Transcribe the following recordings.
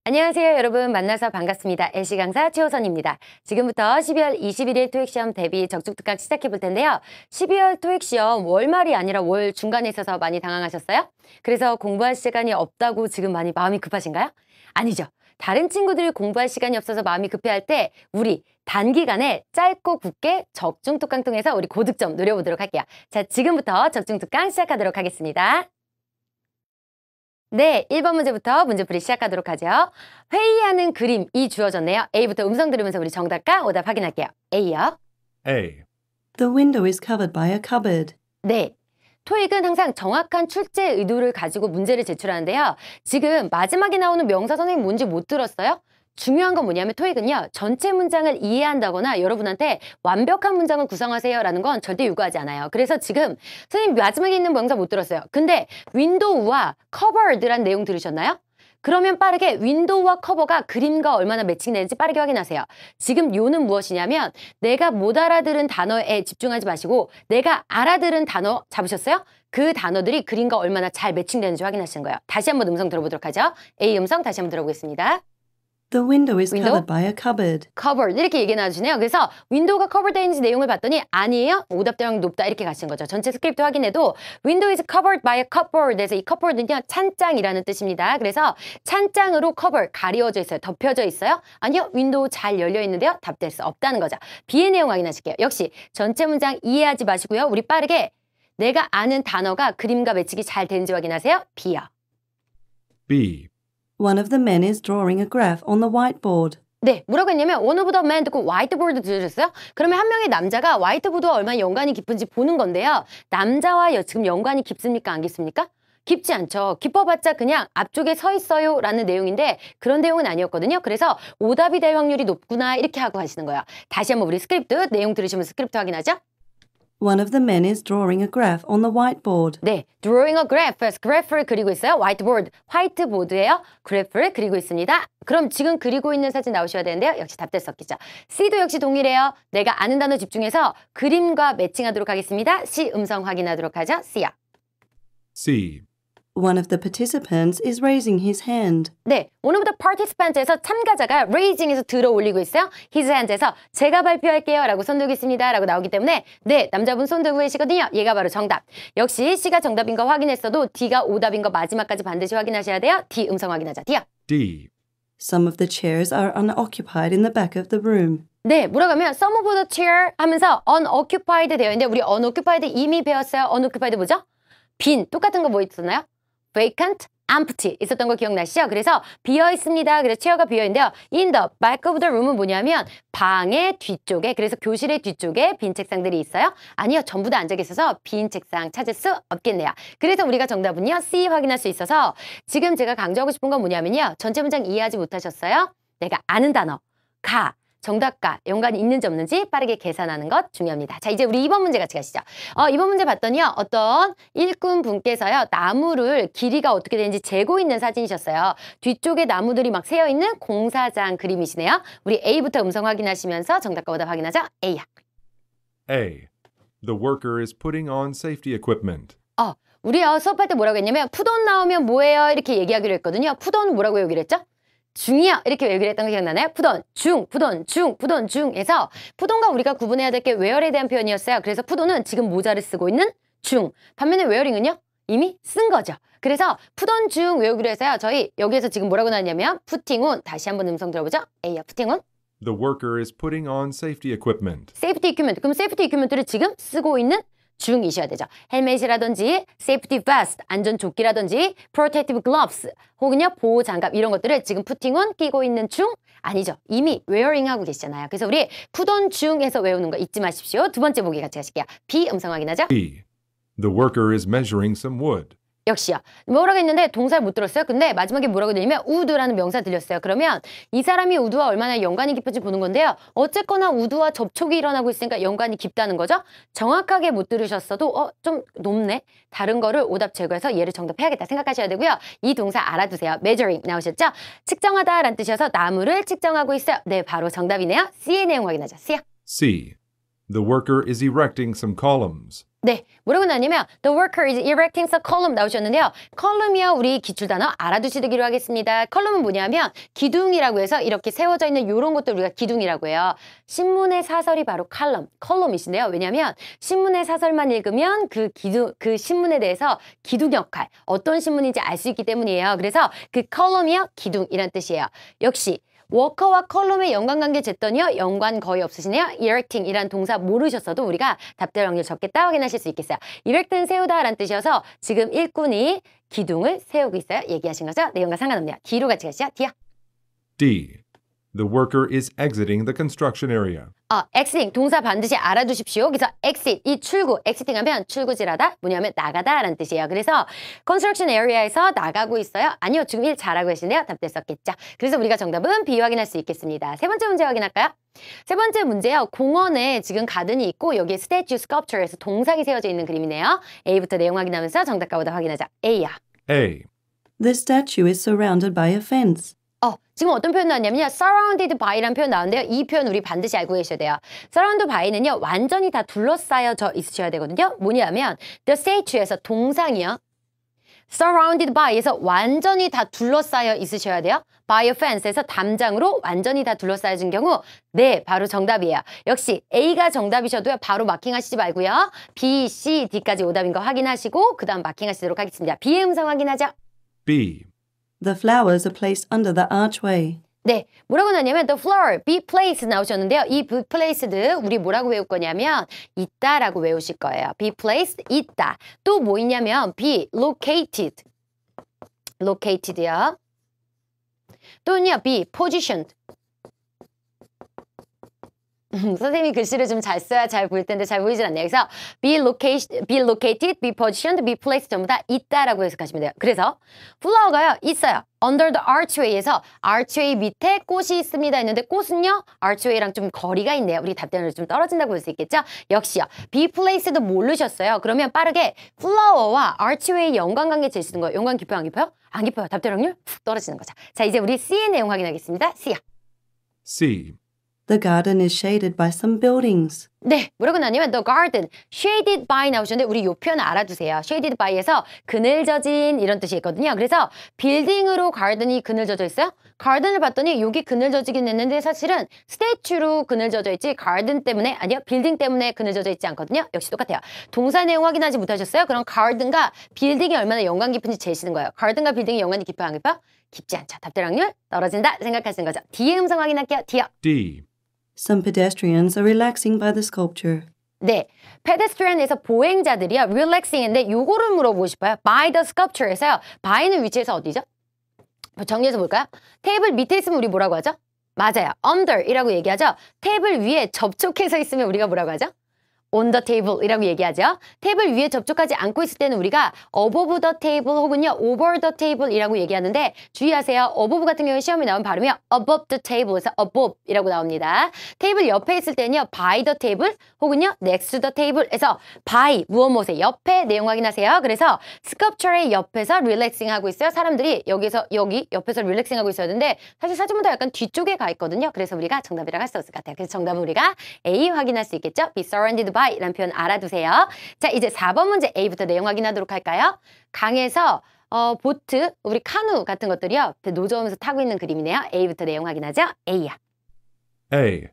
안녕하세요, 여러분. 만나서 반갑습니다. LC 강사 최호선입니다. 지금부터 12월 21일 토익시험 대비 적중특강 시작해 볼 텐데요. 12월 토익시험 월말이 아니라 월 중간에 있어서 많이 당황하셨어요? 그래서 공부할 시간이 없다고 지금 많이 마음이 급하신가요? 아니죠. 다른 친구들이 공부할 시간이 없어서 마음이 급해할 때 우리 단기간에 짧고 굵게 적중특강 통해서 우리 고득점 노려보도록 할게요. 자, 지금부터 적중특강 시작하도록 하겠습니다. 네, 1번 문제부터 문제풀이 시작하도록 하죠. 회의하는 그림이 주어졌네요. A부터 음성 들으면서 우리 정답과 오답 확인할게요. A요. A. The window is covered by a cupboard. 네. 토익은 항상 정확한 출제 의도를 가지고 문제를 제출하는데요. 지금 마지막에 나오는 명사 선생님 뭔지 못 들었어요? 중요한 건 뭐냐면 토익은요. 전체 문장을 이해한다거나 여러분한테 완벽한 문장을 구성하세요 라는 건 절대 요구하지 않아요. 그래서 지금 선생님 마지막에 있는 명사 못 들었어요. 근데 윈도우와 covered란 내용 들으셨나요? 그러면 빠르게 윈도우와 커버가 그림과 얼마나 매칭되는지 빠르게 확인하세요. 지금 요는 무엇이냐면 내가 못 알아들은 단어에 집중하지 마시고 내가 알아들은 단어 잡으셨어요? 그 단어들이 그림과 얼마나 잘 매칭되는지 확인하시는 거예요. 다시 한번 음성 들어보도록 하죠. A 음성 다시 한번 들어보겠습니다. The window is Window? covered by a cupboard. covered 이렇게 얘기 나와주시네요. 그래서 윈도우가 covered 되는지 내용을 봤더니 아니에요. 오답대랑 높다 이렇게 가신 거죠. 전체 스크립트 확인해도 window is covered by a cupboard 에서 이 cupboard는요 찬장이라는 뜻입니다. 그래서 찬장으로 cover 가리워져 있어요. 덮여져 있어요. 아니요. 윈도우 잘 열려 있는데요. 답될 수 없다는 거죠. B의 내용 확인하실게요. 역시 전체 문장 이해하지 마시고요. 우리 빠르게 내가 아는 단어가 그림과 매칭이 잘 되는지 확인하세요. B요. B. One of the men is drawing a graph on the whiteboard. 네, 뭐라고 했냐면 one of the men 듣고 화이트보드 들으셨어요? 그러면 한 명의 남자가 화이트보드와 얼마나 연관이 깊은지 보는 건데요. 남자와 지금 연관이 깊습니까? 안 깊습니까? 깊지 않죠. 깊어봤자 그냥 앞쪽에 서 있어요 라는 내용인데 그런 내용은 아니었거든요. 그래서 오답이 될 확률이 높구나 이렇게 하고 하시는 거예요. 다시 한번 우리 스크립트 내용 들으시면 스크립트 확인하죠. One of the men is drawing a graph on the whiteboard. 네, drawing a graph, 그래프를 그리고 있어요. whiteboard, 화이트보드예요. 그래프를 그리고 있습니다. 그럼 지금 그리고 있는 사진 나오셔야 되는데요. 역시 답될 수 없겠죠. C도 역시 동일해요. 내가 아는 단어 집중해서 그림과 매칭하도록 하겠습니다. C 음성 확인하도록 하죠. C요. C. One of the participants is raising his hand. 네, one of the participants에서 참가자가 raising에서 들어 올리고 있어요. his hands에서 제가 발표할게요 라고 손 들겠습니다 라고 나오기 때문에 네, 남자분 손 들고 계시거든요. 얘가 바로 정답. 역시 C가 정답인 거 확인했어도 D가 오답인 거 마지막까지 반드시 확인하셔야 돼요. D 음성 확인하자. D요. D. Some of the chairs are unoccupied in the back of the room. 네, 뭐라고 하면 some of the chair 하면서 unoccupied 되어 있는데 우리 unoccupied 이미 배웠어요. unoccupied 뭐죠? 빈, 똑같은 거 뭐 있었나요? vacant, empty 있었던 거 기억나시죠? 그래서 비어 있습니다. 그래서 체어가 비어 있는데요. In the back of the room은 뭐냐면 방의 뒤쪽에 그래서 교실의 뒤쪽에 빈 책상들이 있어요. 아니요. 전부 다 앉아 계셔서 빈 책상 찾을 수 없겠네요. 그래서 우리가 정답은요. C 확인할 수 있어서 지금 제가 강조하고 싶은 건 뭐냐면요. 전체 문장 이해하지 못하셨어요? 내가 아는 단어 가 정답과 연관이 있는지 없는지 빠르게 계산하는 것 중요합니다. 자, 이제 우리 2번 문제 같이 가시죠. 2번 문제 봤더니요. 어떤 일꾼 분께서요. 나무를 길이가 어떻게 되는지 재고 있는 사진이셨어요. 뒤쪽에 나무들이 막 새어있는 공사장 그림이시네요. 우리 A부터 음성 확인하시면서 정답과 오답 확인하죠. A야. A. The worker is putting on safety equipment. 우리요. 수업할 때 뭐라고 했냐면 푸돈 나오면 뭐예요? 이렇게 얘기하기로 했거든요. 푸돈 뭐라고 얘기를 했죠? 중이요. 이렇게 얘기를 했던 거 기억나나요? 푸돈, 중, 푸돈, 중, 푸돈, 중에서 푸돈과 우리가 구분해야 될 게 웨어에 대한 표현이었어요. 그래서 푸돈은 지금 모자를 쓰고 있는 중. 반면에 웨어링은요? 이미 쓴 거죠. 그래서 푸돈, 중 외우기로 해서요. 저희 여기에서 지금 뭐라고 나왔냐면 putting on. 다시 한번 음성 들어보죠. A야, putting on. The worker is putting on safety equipment. 세이프티 이퀴먼트. 그럼 세이프티 이퀴먼트를 지금 쓰고 있는 중이셔야 되죠. 헬멧이라든지 세이프티 베스트, 안전조끼라든지 프로텍티브 글러브스 혹은요 보호 장갑 이런 것들을 지금 푸팅온 끼고 있는 중 아니죠. 이미 웨어링 하고 계시잖아요. 그래서 우리 푸돈 중에서 외우는 거 잊지 마십시오. 두 번째 보기 같이 가실게요. B 음성 확인하죠. B. The worker is measuring some wood. 역시요. 뭐라고 했는데 동사를 못 들었어요. 근데 마지막에 뭐라고 들리냐면 우드라는 명사 들렸어요. 그러면 이 사람이 우드와 얼마나 연관이 깊은지 보는 건데요. 어쨌거나 우드와 접촉이 일어나고 있으니까 연관이 깊다는 거죠. 정확하게 못 들으셨어도 좀 높네. 다른 거를 오답 제거해서 얘를 정답해야겠다 생각하셔야 되고요. 이 동사 알아두세요. measuring 나오셨죠? 측정하다라는 뜻이어서 나무를 측정하고 있어요. 네, 바로 정답이네요. C의 내용 확인하자. C요. C. The worker is erecting some columns. 네, 뭐라고 나냐면 The worker is erecting a column 나오셨는데요. column이요, 우리 기출단어 알아두시기로 하겠습니다. column은 뭐냐면 기둥이라고 해서 이렇게 세워져 있는 이런 것도 우리가 기둥이라고 해요. 신문의 사설이 바로 column이신데요. 왜냐하면 신문의 사설만 읽으면 그 신문에 대해서 기둥 역할, 어떤 신문인지 알 수 있기 때문이에요. 그래서 그 column이요, 기둥이란 뜻이에요. 역시 워커와 컬럼의 연관관계 쟀더니요. 연관 거의 없으시네요. erecting 이란 동사 모르셨어도 우리가 답될 확률 적겠다 확인하실 수 있겠어요. erect는 세우다 라는 뜻이어서 지금 일꾼이 기둥을 세우고 있어요. 얘기하신 거죠? 내용과 상관없네요. D로 같이 가시죠. D요. D. The worker is exiting the construction area. exiting 동사 반드시 알아두십시오. 그래서 exit 이 출구, exiting 하면 출구질하다, 뭐냐면 나가다 라는 뜻이에요. 그래서 construction area에서 나가고 있어요. 아니요, 지금 일 잘하고 계시네요. 답됐었겠죠. 그래서 우리가 정답은 B 확인할 수 있겠습니다. 세 번째 문제 확인할까요? 세 번째 문제요. 공원에 지금 가든이 있고 여기에 statue sculpture에서 동상이 세워져 있는 그림이네요. A부터 내용 확인하면서 정답과 보다 확인하자. A야. A. The statue is surrounded by a fence. 지금 어떤 표현 나왔냐면요. surrounded by라는 표현 나오는데요. 이 표현 우리 반드시 알고 계셔야 돼요. surround by는요. 완전히 다 둘러싸여져 있으셔야 되거든요. 뭐냐면 the statue에서 동상이요. surrounded by에서 완전히 다 둘러싸여 있으셔야 돼요. by a fence에서 담장으로 완전히 다 둘러싸여진 경우 네, 바로 정답이에요. 역시 A가 정답이셔도요. 바로 마킹하시지 말고요. B, C, D까지 오답인 거 확인하시고 그 다음 마킹하시도록 하겠습니다. B의 음성 확인하죠. B. The flowers are placed under the archway. 네, 뭐라고 나냐면 the floor, be placed 나오셨는데요. 이 be placed 우리 뭐라고 외울 거냐면 있다라고 외우실 거예요. be placed, 있다. 또 뭐 있냐면 be located요. 또는요, be positioned. 선생님이 글씨를 좀 잘 써야 잘 보일 텐데 잘 보이질 않네요. 그래서 be located, be positioned, be placed 전부 다 있다라고 해석하시면 돼요. 그래서 flower가요 있어요. under the archway에서 archway 밑에 꽃이 있습니다 했는데 꽃은요 archway랑 좀 거리가 있네요. 우리 답변을 좀 떨어진다고 볼 수 있겠죠? 역시요. be placed 모르셨어요. 그러면 빠르게 flower와 archway 연관관계 재시는 거예요. 연관 깊어요? 안 깊어요? 안 깊어요. 답변 확률 훅 떨어지는 거죠. 자, 이제 우리 C의 내용 확인하겠습니다. C요. C. The garden is shaded by some buildings. 네, 뭐라고 나냐면 the garden, shaded by 나오셨는데 우리 요 표현 알아두세요. shaded by에서 그늘져진 이런 뜻이 있거든요. 그래서 빌딩으로 garden이 그늘져져 있어요. garden을 봤더니 여기 그늘져지긴 했는데 사실은 statue로 그늘져져 있지 garden 때문에 아니요, 빌딩 때문에 그늘져져 있지 않거든요. 역시 똑같아요. 동사 내용 확인하지 못하셨어요? 그럼 garden과 빌딩이 얼마나 연관 깊은지 재시는 거예요. garden과 빌딩이 연관이 깊어요? 안 깊어요? 깊지 않죠. 답될 확률 떨어진다 생각하시는 거죠. D의 음성 확인할게요. D요. D. Some pedestrians are relaxing by the sculpture. 네, pedestrian에서 보행자들이요. relaxing인데 요거를 물어보고 싶어요. by the sculpture에서요. by는 위치에서 어디죠? 정리해서 볼까요? 테이블 밑에 있으면 우리 뭐라고 하죠? 맞아요. under이라고 얘기하죠. 테이블 위에 접촉해서 있으면 우리가 뭐라고 하죠? on the table이라고 얘기하죠. 테이블 위에 접촉하지 않고 있을 때는 우리가 above the table 혹은요 over the table이라고 얘기하는데 주의하세요. above 같은 경우에 시험에 나온 발음이 above the table에서 above이라고 나옵니다. 테이블 옆에 있을 때는요 by the table 혹은요 next to the table에서 by 무엇 옆에 내용 확인하세요. 그래서 sculpture의 옆에서 relaxing 하고 있어요. 사람들이 여기 옆에서 relaxing 하고 있어야 되는데 사실 사진보다 약간 뒤쪽에 가 있거든요. 그래서 우리가 정답이라고 할 수 없을 것 같아요. 그래서 정답은 우리가 A 확인할 수 있겠죠. be surrounded by 라는 표현 알아두세요. 자, 이제 4번 문제 A부터 내용 확인하도록 할까요? 강에서 보트, 우리 카누 같은 것들이요. 노저으면서 타고 있는 그림이네요. A부터 내용 확인하죠. A야. A.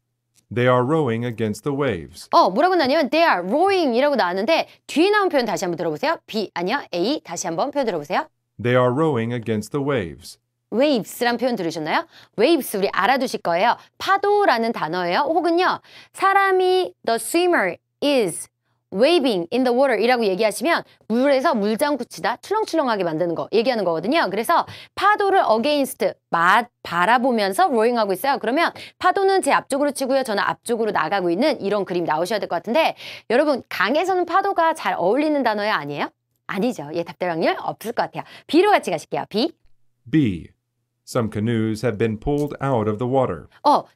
They are rowing against the waves. 뭐라고 나냐면 they are rowing이라고 나왔는데 뒤에 나온 표현 다시 한번 들어보세요. B 아니야. A 다시 한번 표현 들어보세요. They are rowing against the waves. waves란 표현 들으셨나요? waves 우리 알아두실 거예요. 파도라는 단어예요. 혹은요. 사람이 the swimmer is waving in the water 이라고 얘기하시면 물에서 물장구 치다 출렁출렁하게 만드는 거 얘기하는 거거든요. 그래서 파도를 against 바라보면서 rowing 하고 있어요. 그러면 파도는 제 앞쪽으로 치고요. 저는 앞쪽으로 나가고 있는 이런 그림 나오셔야 될 것 같은데 여러분 강에서는 파도가 잘 어울리는 단어예요? 아니에요? 아니죠. 예, 답될 확률 없을 것 같아요. B로 같이 가실게요. B. B. Some canoes have been pulled out of the water.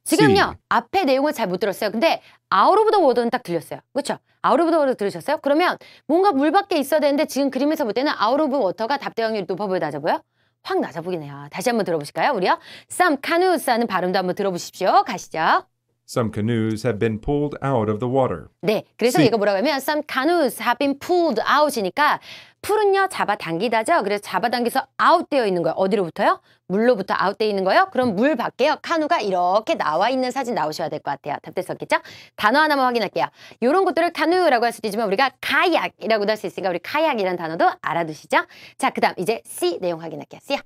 지금요. C. 앞에 내용을 잘 못 들었어요. 근데 out of the water는 딱 들렸어요. 그렇죠? out of the water 들으셨어요? 그러면 뭔가 물 밖에 있어야 되는데 지금 그림에서 볼 때는 out of water가 답될 확률이 높아 보여 낮아 보여? 확 낮아 보이네요. 다시 한번 들어보실까요? 우리요. Some canoes 하는 발음도 한번 들어보십시오. 가시죠. Some canoes have been pulled out of the water. 네, 그래서 See. 이거 뭐라고 하면 some canoes have been pulled out이니까 풀은요 잡아당기다죠. 그래서 잡아당겨서 out되어 있는 거예요. 어디로부터요? 물로부터 out되어 있는 거예요. 그럼 물 밖에요. 카누가 이렇게 나와 있는 사진 나오셔야 될 것 같아요. 답됐었겠죠? 단어 하나만 확인할게요. 이런 것들을 카누라고 할 수도 있지만 우리가 카약이라고도 할 수 있으니까 우리 카약이라는 단어도 알아두시죠? 자, 그 다음 이제 C 내용 확인할게요. C야.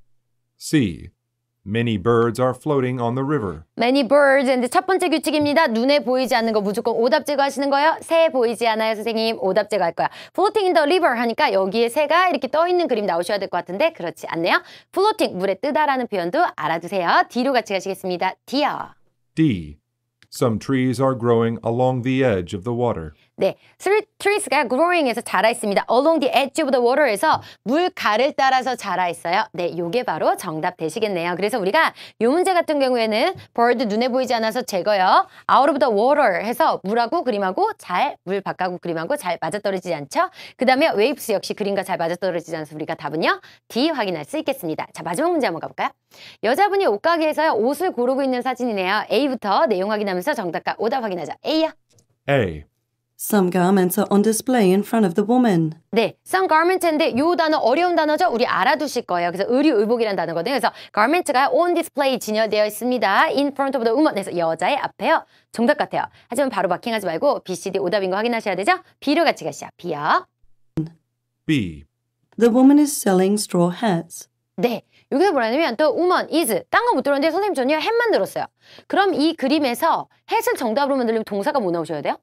C. Many birds are floating on the river. Many birds. 근데 첫 번째 규칙입니다. 눈에 보이지 않는 거 무조건 오답 제거하시는 거예요. 새 보이지 않아요, 선생님. 오답 제거할 거야. Floating in the river 하니까 여기에 새가 이렇게 떠 있는 그림 나오셔야 될 것 같은데 그렇지 않네요. Floating, 물에 뜨다라는 표현도 알아두세요. D로 같이 가시겠습니다. D요. D. Some trees are growing along the edge of the water. 네, trees가 growing에서 자라 있습니다. Along the edge of the water에서 물가를 따라서 자라 있어요. 네, 요게 바로 정답 되시겠네요. 그래서 우리가 요 문제 같은 경우에는 bird 눈에 보이지 않아서 제거요. Out of the water 해서 물하고 그림하고 잘, 물 바깥하고 그림하고 잘 맞아떨어지지 않죠? 그 다음에 waves 역시 그림과 잘 맞아떨어지지 않아서 우리가 답은요. D 확인할 수 있겠습니다. 자, 마지막 문제 한번 가볼까요? 여자분이 옷가게에서 옷을 고르고 있는 사진이네요. A부터 내용 확인하면서 정답과 오답 확인하자. A야. A. Some garments are on display in front of the woman. 네, some garments인데 요 단어 어려운 단어죠? 우리 알아두실 거예요. 그래서 의류, 의복이라는 단어거든요. 그래서 garments가 on display 진열되어 있습니다. in front of the woman. 그래서 여자의 앞에요. 정답 같아요. 하지만 바로 마킹하지 말고 B, C, D 오답인 거 확인하셔야 되죠? B로 같이 가시죠. B요. B. The woman is selling straw hats. 네, 여기서 뭐라냐면 또 woman is 딴 거 못 들었는데 선생님 전혀 hat만 들었어요. 그럼 이 그림에서 hat을 정답으로 만들려면 동사가 뭐 나오셔야 돼요?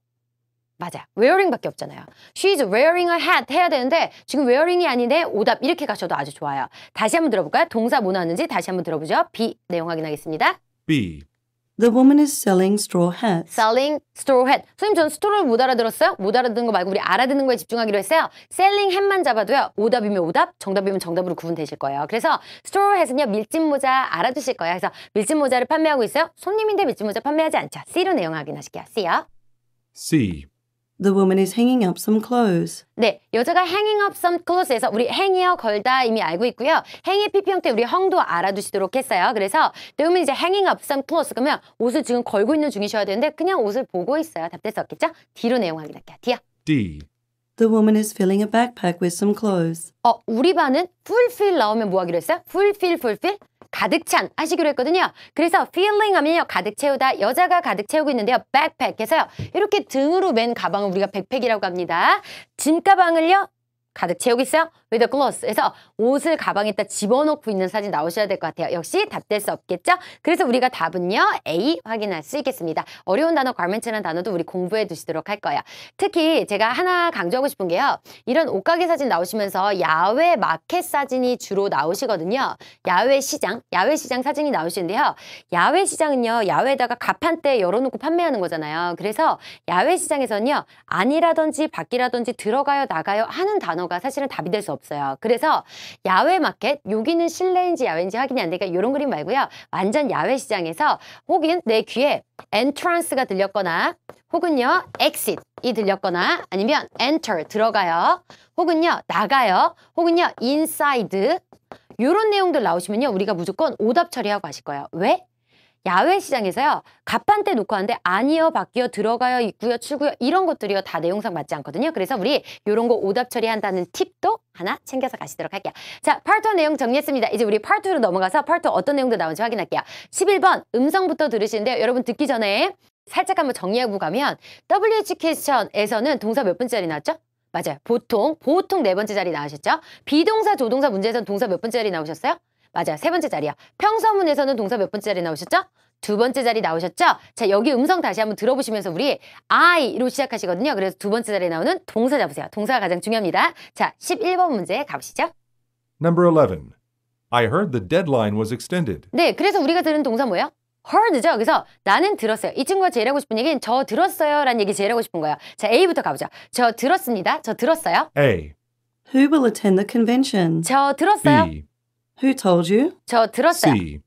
맞아, wearing밖에 없잖아요. She's wearing a hat 해야 되는데 지금 wearing이 아닌데 오답 이렇게 가셔도 아주 좋아요. 다시 한번 들어볼까요? 동사 뭐 나왔는지 다시 한번 들어보죠. B 내용 확인하겠습니다. B. The woman is selling straw hats. Selling straw hat. 선생님 전 스토어를 못 알아들었어요? 못 알아듣는 거 말고 우리 알아듣는 거에 집중하기로 했어요. selling hat만 잡아도요. 오답이면 오답, 정답이면 정답으로 구분되실 거예요. 그래서 straw hat은요. 밀짚 모자 알아두실 거예요. 그래서 밀짚 모자를 판매하고 있어요. 손님인데 밀짚 모자 판매하지 않죠. C로 내용 확인하실게요. C요. C. The woman is hanging up some clothes. 네, 여자가 hanging up some clothes에서 우리 hang이요, 걸다 이미 알고 있고요. hang의 PP 형태 우리 형도 알아두시도록 했어요. 그래서 the woman 이제 hanging up some clothes 그러면 옷을 지금 걸고 있는 중이셔야 되는데 그냥 옷을 보고 있어요. 답됐었겠죠? D로 내용 확인할게요. D요. D. The woman is filling a backpack with some clothes. 우리 반은 fulfill 나오면 뭐 하기로 했어요? fulfill. 가득 찬 하시기로 했거든요. 그래서 filling 하면요. 가득 채우다. 여자가 가득 채우고 있는데요. backpack 해서요. 이렇게 등으로 맨 가방을 우리가 백팩이라고 합니다. 짐 가방을요. 가득 채우고 있어요. with a clothes. 그래서 옷을 가방에다 집어넣고 있는 사진 나오셔야 될 것 같아요. 역시 답될 수 없겠죠? 그래서 우리가 답은요. A 확인할 수 있겠습니다. 어려운 단어 garment라는 단어도 우리 공부해 두시도록 할 거예요. 특히 제가 하나 강조하고 싶은 게요. 이런 옷가게 사진 나오시면서 야외 마켓 사진이 주로 나오시거든요. 야외 시장 사진이 나오시는데요. 야외 시장은요. 야외에다가 가판대 열어놓고 판매하는 거잖아요. 그래서 야외 시장에서는요. 아니라든지 밖이라든지 들어가요 나가요 하는 단어가 사실은 답이 될 수 없어요. 그래서 야외 마켓, 여기는 실내인지 야외인지 확인이 안 되니까 이런 그림 말고요. 완전 야외 시장에서 혹은 내 귀에 entrance가 들렸거나 혹은요 exit이 들렸거나 아니면 enter 들어가요. 혹은요 나가요. 혹은요 inside 이런 내용들 나오시면요. 우리가 무조건 오답 처리하고 가실 거예요. 왜? 야외 시장에서요. 가판대 놓고 하는데 아니요, 밖이요, 들어가요, 입구요, 출구요 이런 것들이요. 다 내용상 맞지 않거든요. 그래서 우리 이런 거 오답 처리한다는 팁도 하나 챙겨서 가시도록 할게요. 자, 파트 1 내용 정리했습니다. 이제 우리 파트 2로 넘어가서 파트 2 어떤 내용도 나오는지 확인할게요. 11번 음성부터 들으시는데요. 여러분 듣기 전에 살짝 한번 정리하고 가면 WH 퀘스천에서는 동사 몇 번째 자리 나왔죠? 맞아요. 보통 네 번째 자리 나오셨죠? 비동사, 조동사 문제에서는 동사 몇 번째 자리 나오셨어요? 맞아요. 세 번째 자리요. 평서문에서는 동사 몇 번째 자리 나오셨죠? 두 번째 자리 나오셨죠? 자, 여기 음성 다시 한번 들어보시면서 우리 I로 시작하시거든요. 그래서 두 번째 자리에 나오는 동사 잡으세요. 동사가 가장 중요합니다. 자, 11번 문제 가보시죠. Number 11. I heard the deadline was extended. 네, 그래서 우리가 들은 동사 뭐예요? heard죠. 그래서 나는 들었어요. 이 친구가 제일 하고 싶은 얘기는 저 들었어요 라는 얘기 제일 하고 싶은 거예요. 자, A부터 가보죠. 저 들었습니다. 저 들었어요. A. Who will attend the convention? 저 들었어요. B. Who told you? 저 들었어요. C.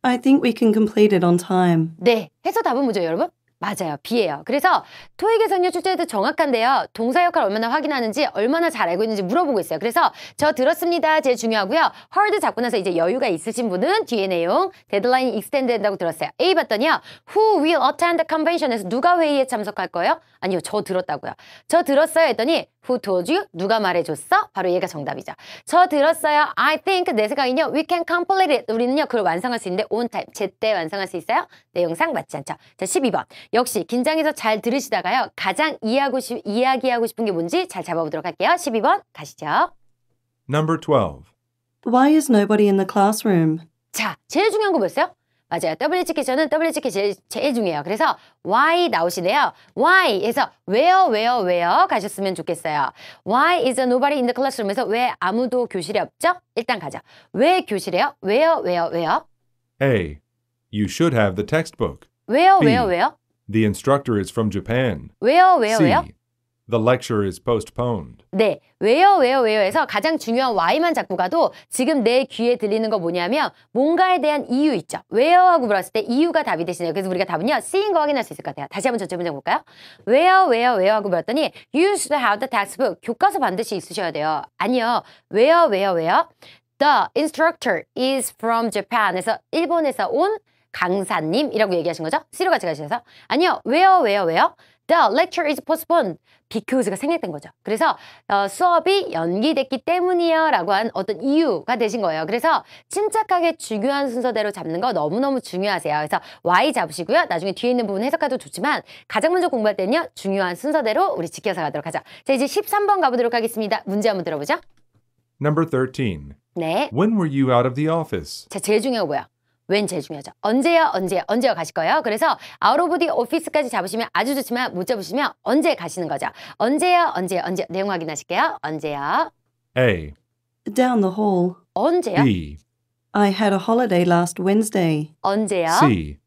I think we can complete it on time. 네, 해서 답은 뭐죠, 여러분? 맞아요. B예요. 그래서 토익에서는요, 출제도 정확한데요. 동사 역할 얼마나 확인하는지, 얼마나 잘 알고 있는지 물어보고 있어요. 그래서 저 들었습니다. 제일 중요하고요. heard 잡고 나서 이제 여유가 있으신 분은 뒤에 내용, 데드라인이 익스텐드 된다고 들었어요. A 봤더니요. Who will attend the convention에서 누가 회의에 참석할 거예요? 아니요. 저 들었다고요. 저 들었어요 했더니 Who told you? 누가 말해줬어? 바로 얘가 정답이죠. 저 들었어요. I think 내 생각은요. We can complete it. 우리는요. 그걸 완성할 수 있는데 on time. 제때 완성할 수 있어요? 내용상 맞지 않죠. 자, 12번. 역시 긴장해서 잘 들으시다가요. 가장 이야기하고 싶은 게 뭔지 잘 잡아보도록 할게요. 12번 가시죠. Number 12. Why is nobody in the classroom? 자, 제일 중요한 거 뭐였어요? 맞아요. WHK에서는 WHK 제일 중요해요. 그래서 why 나오시네요. why에서 where 가셨으면 좋겠어요. Why is nobody in the classroom에서 왜 아무도 교실에 없죠? 일단 가죠. 왜 교실에요? where? A. You should have the textbook. where? The instructor is from Japan. where? C. The lecture is postponed. 네, where에서 가장 중요한 why만 잡고 가도 지금 내 귀에 들리는 거 뭐냐면 뭔가에 대한 이유 있죠. where하고 물었을 때 이유가 답이 되시네요. 그래서 우리가 답은요. C인 거 확인할 수 있을 것 같아요. 다시 한번 전체 문장 볼까요? where하고 물었더니 You should have the textbook. 교과서 반드시 있으셔야 돼요. 아니요. where? The instructor is from Japan. 에서 일본에서 온 강사님이라고 얘기하신 거죠? C로 같이 가셔서 아니요. where? The lecture is postponed. Because가 생략된 거죠. 그래서 수업이 연기됐기 때문이요 라고 한 어떤 이유가 되신 거예요. 그래서 침착하게 중요한 순서대로 잡는 거 너무너무 중요하세요. 그래서 Y 잡으시고요. 나중에 뒤에 있는 부분 해석해도 좋지만 가장 먼저 공부할 때는요. 중요한 순서대로 우리 지켜서 가도록 하죠. 자, 이제 13번 가보도록 하겠습니다. 문제 한번 들어보죠. Number 13. 네. When were you out of the office? 자, 제일 중요한 거 뭐야? 웬 제일 중요하죠. 언제요 가실 거예요. 그래서 out of the office까지 잡으시면 아주 좋지만 못 잡으시면 언제 가시는 거죠. 언제요. 내용 확인하실게요. 언제요. A. Down the hall. 언제요. B. I had a holiday last Wednesday. 언제요. C.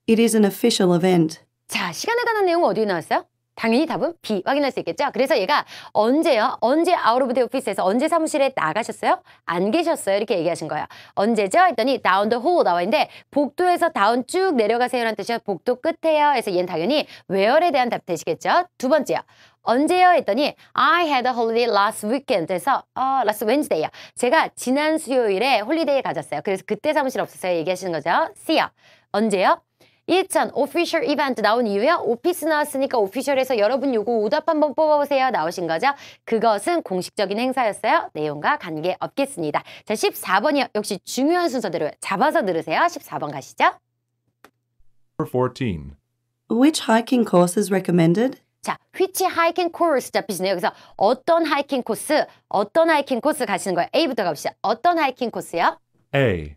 It is an official event. 자, 시간에 관한 내용은 어디에 나왔어요? 당연히 답은 B 확인할 수 있겠죠. 그래서 얘가 언제요? 언제 out of the office에서 언제 사무실에 나가셨어요? 안 계셨어요? 이렇게 얘기하신 거예요. 언제죠? 했더니 down the hall 나와 있는데 복도에서 다운 쭉 내려가세요라는 뜻이요. 복도 끝에요. 해서 얘는 당연히 where에 대한 답 되시겠죠. 두 번째요. 언제요? 했더니 I had a holiday last weekend. 해서 last Wednesday요. 제가 지난 수요일에 홀리데이 가졌어요. 그래서 그때 사무실 없었어요. 얘기하시는 거죠. C요. 언제요? 1천 official event 나온 이유요. 오피스 나왔으니까 오피셜에서 여러분 요거 오답 한번 뽑아보세요. 나오신 거죠. 그것은 공식적인 행사였어요. 내용과 관계없겠습니다. 자, 14번이요. 역시 중요한 순서대로 잡아서 들으세요. 14번 가시죠. Number 14. Which hiking course is recommended? 자, which hiking course 잡히시네요. 그래서 어떤 하이킹 코스 가시는 거예요. A부터 가봅시다. 어떤 하이킹 코스요? A.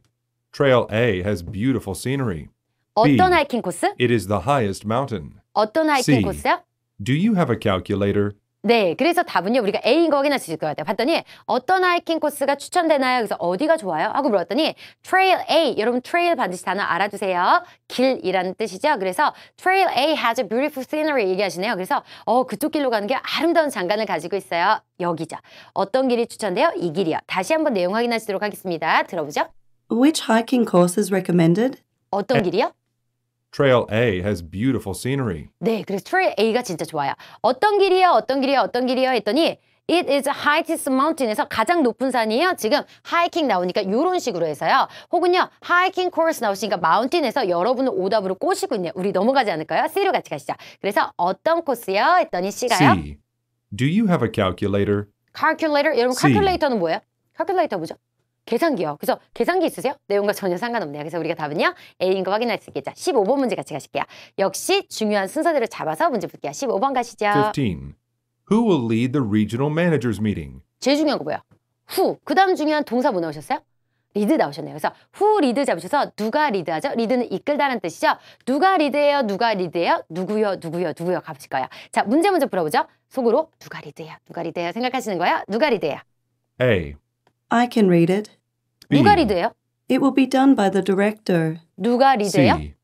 Trail A has beautiful scenery. 어떤 하이킹 코스? It is the highest mountain. 어떤 하이킹 C. 코스요? Do you have a calculator? 네, 그래서 답은요. 우리가 A인 거 확인할 수 있을 것 같아요. 봤더니 어떤 하이킹 코스가 추천되나요? 그래서 어디가 좋아요? 하고 물었더니 Trail A. 여러분 Trail 반드시 단어 알아두세요. 길이라는 뜻이죠. 그래서 Trail A has a beautiful scenery 얘기하시네요. 그래서 그쪽 길로 가는 게 아름다운 장관을 가지고 있어요. 여기죠. 어떤 길이 추천돼요? 이 길이요. 다시 한번 내용 확인하시도록 하겠습니다. 들어보죠. Which hiking course is recommended? 어떤 길이요? Trail A has beautiful scenery. 네, 그래서 Trail A가 진짜 좋아요. 어떤 길이요? 했더니 It is the highest mountain에서 가장 높은 산이에요. 지금 하이킹 나오니까 이런 식으로 해서요. 혹은요. 하이킹 코스 나오시니까 마운틴에서 여러분을 오답으로 꼬시고 있네요. 우리 넘어가지 않을까요? C로 같이 가시죠. 그래서 어떤 코스요? 했더니 C가요. C. Do you have a calculator? calculator. 여러분 C. calculator는 뭐예요? calculator 뭐죠? 계산기요. 그래서 계산기 있으세요? 내용과 전혀 상관없네요. 그래서 우리가 답은요. A인 거 확인할 수 있겠죠. 15번 문제 같이 가실게요. 역시 중요한 순서대로 잡아서 문제 풀게요. 15번 가시죠. 15. Who will lead the regional managers meeting? 제일 중요한 거 뭐예요? who. 그 다음 중요한 동사 뭐 나오셨어요? 리드 나오셨네요. 그래서 who 리드 잡으셔서 누가 리드하죠? 리드는 이끌다는 뜻이죠. 누가 리드해요? 누구요? 가보실 거예요. 자, 문제 먼저 풀어보죠. 속으로 누가 리드해요? 생각하시는 거예요? 누가 리드해요? A. I can read it. B. 누가 리드해요? It will be done by the director. 누가 리드해요? C.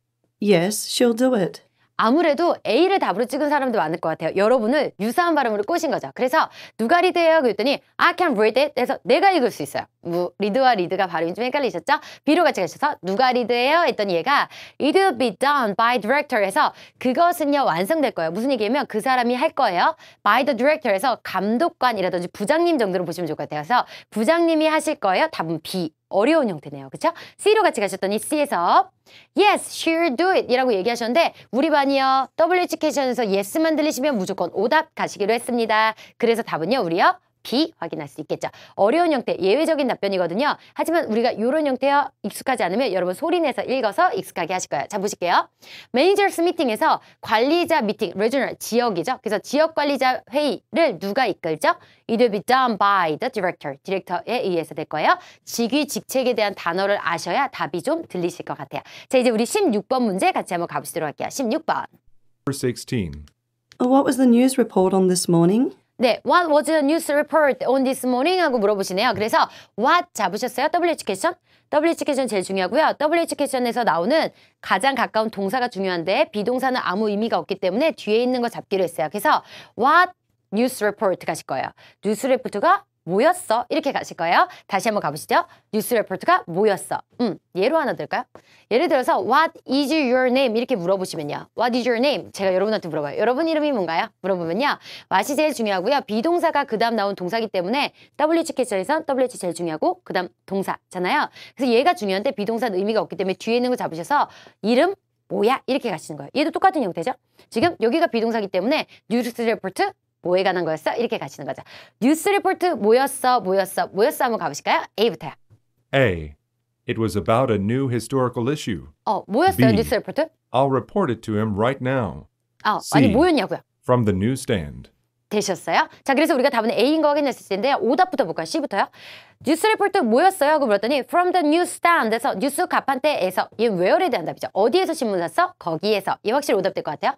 Yes, she'll do it. 아무래도 A를 답으로 찍은 사람도 많을 것 같아요. 여러분을 유사한 발음으로 꼬신 거죠. 그래서 누가 리드해요? 그랬더니 I can read it. 그래서 내가 읽을 수 있어요. 리드와 리드가 발음이 좀 헷갈리셨죠? B로 같이 가셔서 누가 리드해요? 했더니 얘가 It will be done by director 해서 그것은요 완성될 거예요. 무슨 얘기냐면 그 사람이 할 거예요. By the director 해서 감독관이라든지 부장님 정도로 보시면 좋을 것 같아요. 그래서 부장님이 하실 거예요. 답은 B. 어려운 형태네요. 그쵸? C로 같이 가셨더니 C에서 Yes, sure, do it 이라고 얘기하셨는데 우리 반이요. W에듀케이션에서 Yes만 들리시면 무조건 오답 가시기로 했습니다. 그래서 답은요. 우리요. B 확인할 수 있겠죠. 어려운 형태, 예외적인 답변이거든요. 하지만 우리가 이런 형태요. 익숙하지 않으면 여러분 소리내서 읽어서 익숙하게 하실 거예요. 자, 보실게요. 매니저스 미팅에서 관리자 미팅, regional, 지역이죠. 그래서 지역 관리자 회의를 누가 이끌죠? It will be done by the director. 디렉터에 의해서 될 거예요. 직위, 직책에 대한 단어를 아셔야 답이 좀 들리실 것 같아요. 자, 이제 우리 16번 문제 같이 한번 가보시도록 할게요. 16번. Number 16. What was the news report on this morning? 네, what was the news report on this morning? 하고 물어보시네요. 그래서 what 잡으셨어요? W에듀케이션? W에듀케이션 제일 중요하고요. W에듀케이션에서 나오는 가장 가까운 동사가 중요한데 비동사는 아무 의미가 없기 때문에 뒤에 있는 거 잡기로 했어요. 그래서 what news report 가실 거예요. 뉴스 레포트가 뭐였어? 이렇게 가실 거예요. 다시 한번 가보시죠. 뉴스 레포트가 뭐였어? 예로 하나 들까요? 예를 들어서 What is your name? 이렇게 물어보시면요. What is your name? 제가 여러분한테 물어봐요. 여러분 이름이 뭔가요? 물어보면요. what이 제일 중요하고요. 비동사가 그 다음 나온 동사기 때문에 WH에서는 WH 제일 중요하고 그 다음 동사잖아요. 그래서 얘가 중요한데 비동사는 의미가 없기 때문에 뒤에 있는 거 잡으셔서 이름 뭐야? 이렇게 가시는 거예요. 얘도 똑같은 형태죠. 지금 여기가 비동사기 때문에 뉴스 레포트 뭐에 관한 거였어? 이렇게 가시는 거죠. 뉴스 리포트 뭐였어? 한번 가보실까요? A부터요. A. It was about a new historical issue. 뭐였어요? B. 뉴스 리포트? I'll report it to him right now. 아니 C. 뭐였냐고요? From the newsstand. 되셨어요? 자, 그래서 우리가 답은 A인 거 확인했을 텐데 오답부터 볼까요? C부터요. 뉴스 리포트 뭐였어요? 하고 물었더니 from the newsstand에서 뉴스 가판대에서 얘 where에 대한 답이죠. 어디에서 신문 샀어? 거기에서. 얘 확실히 오답될 것 같아요.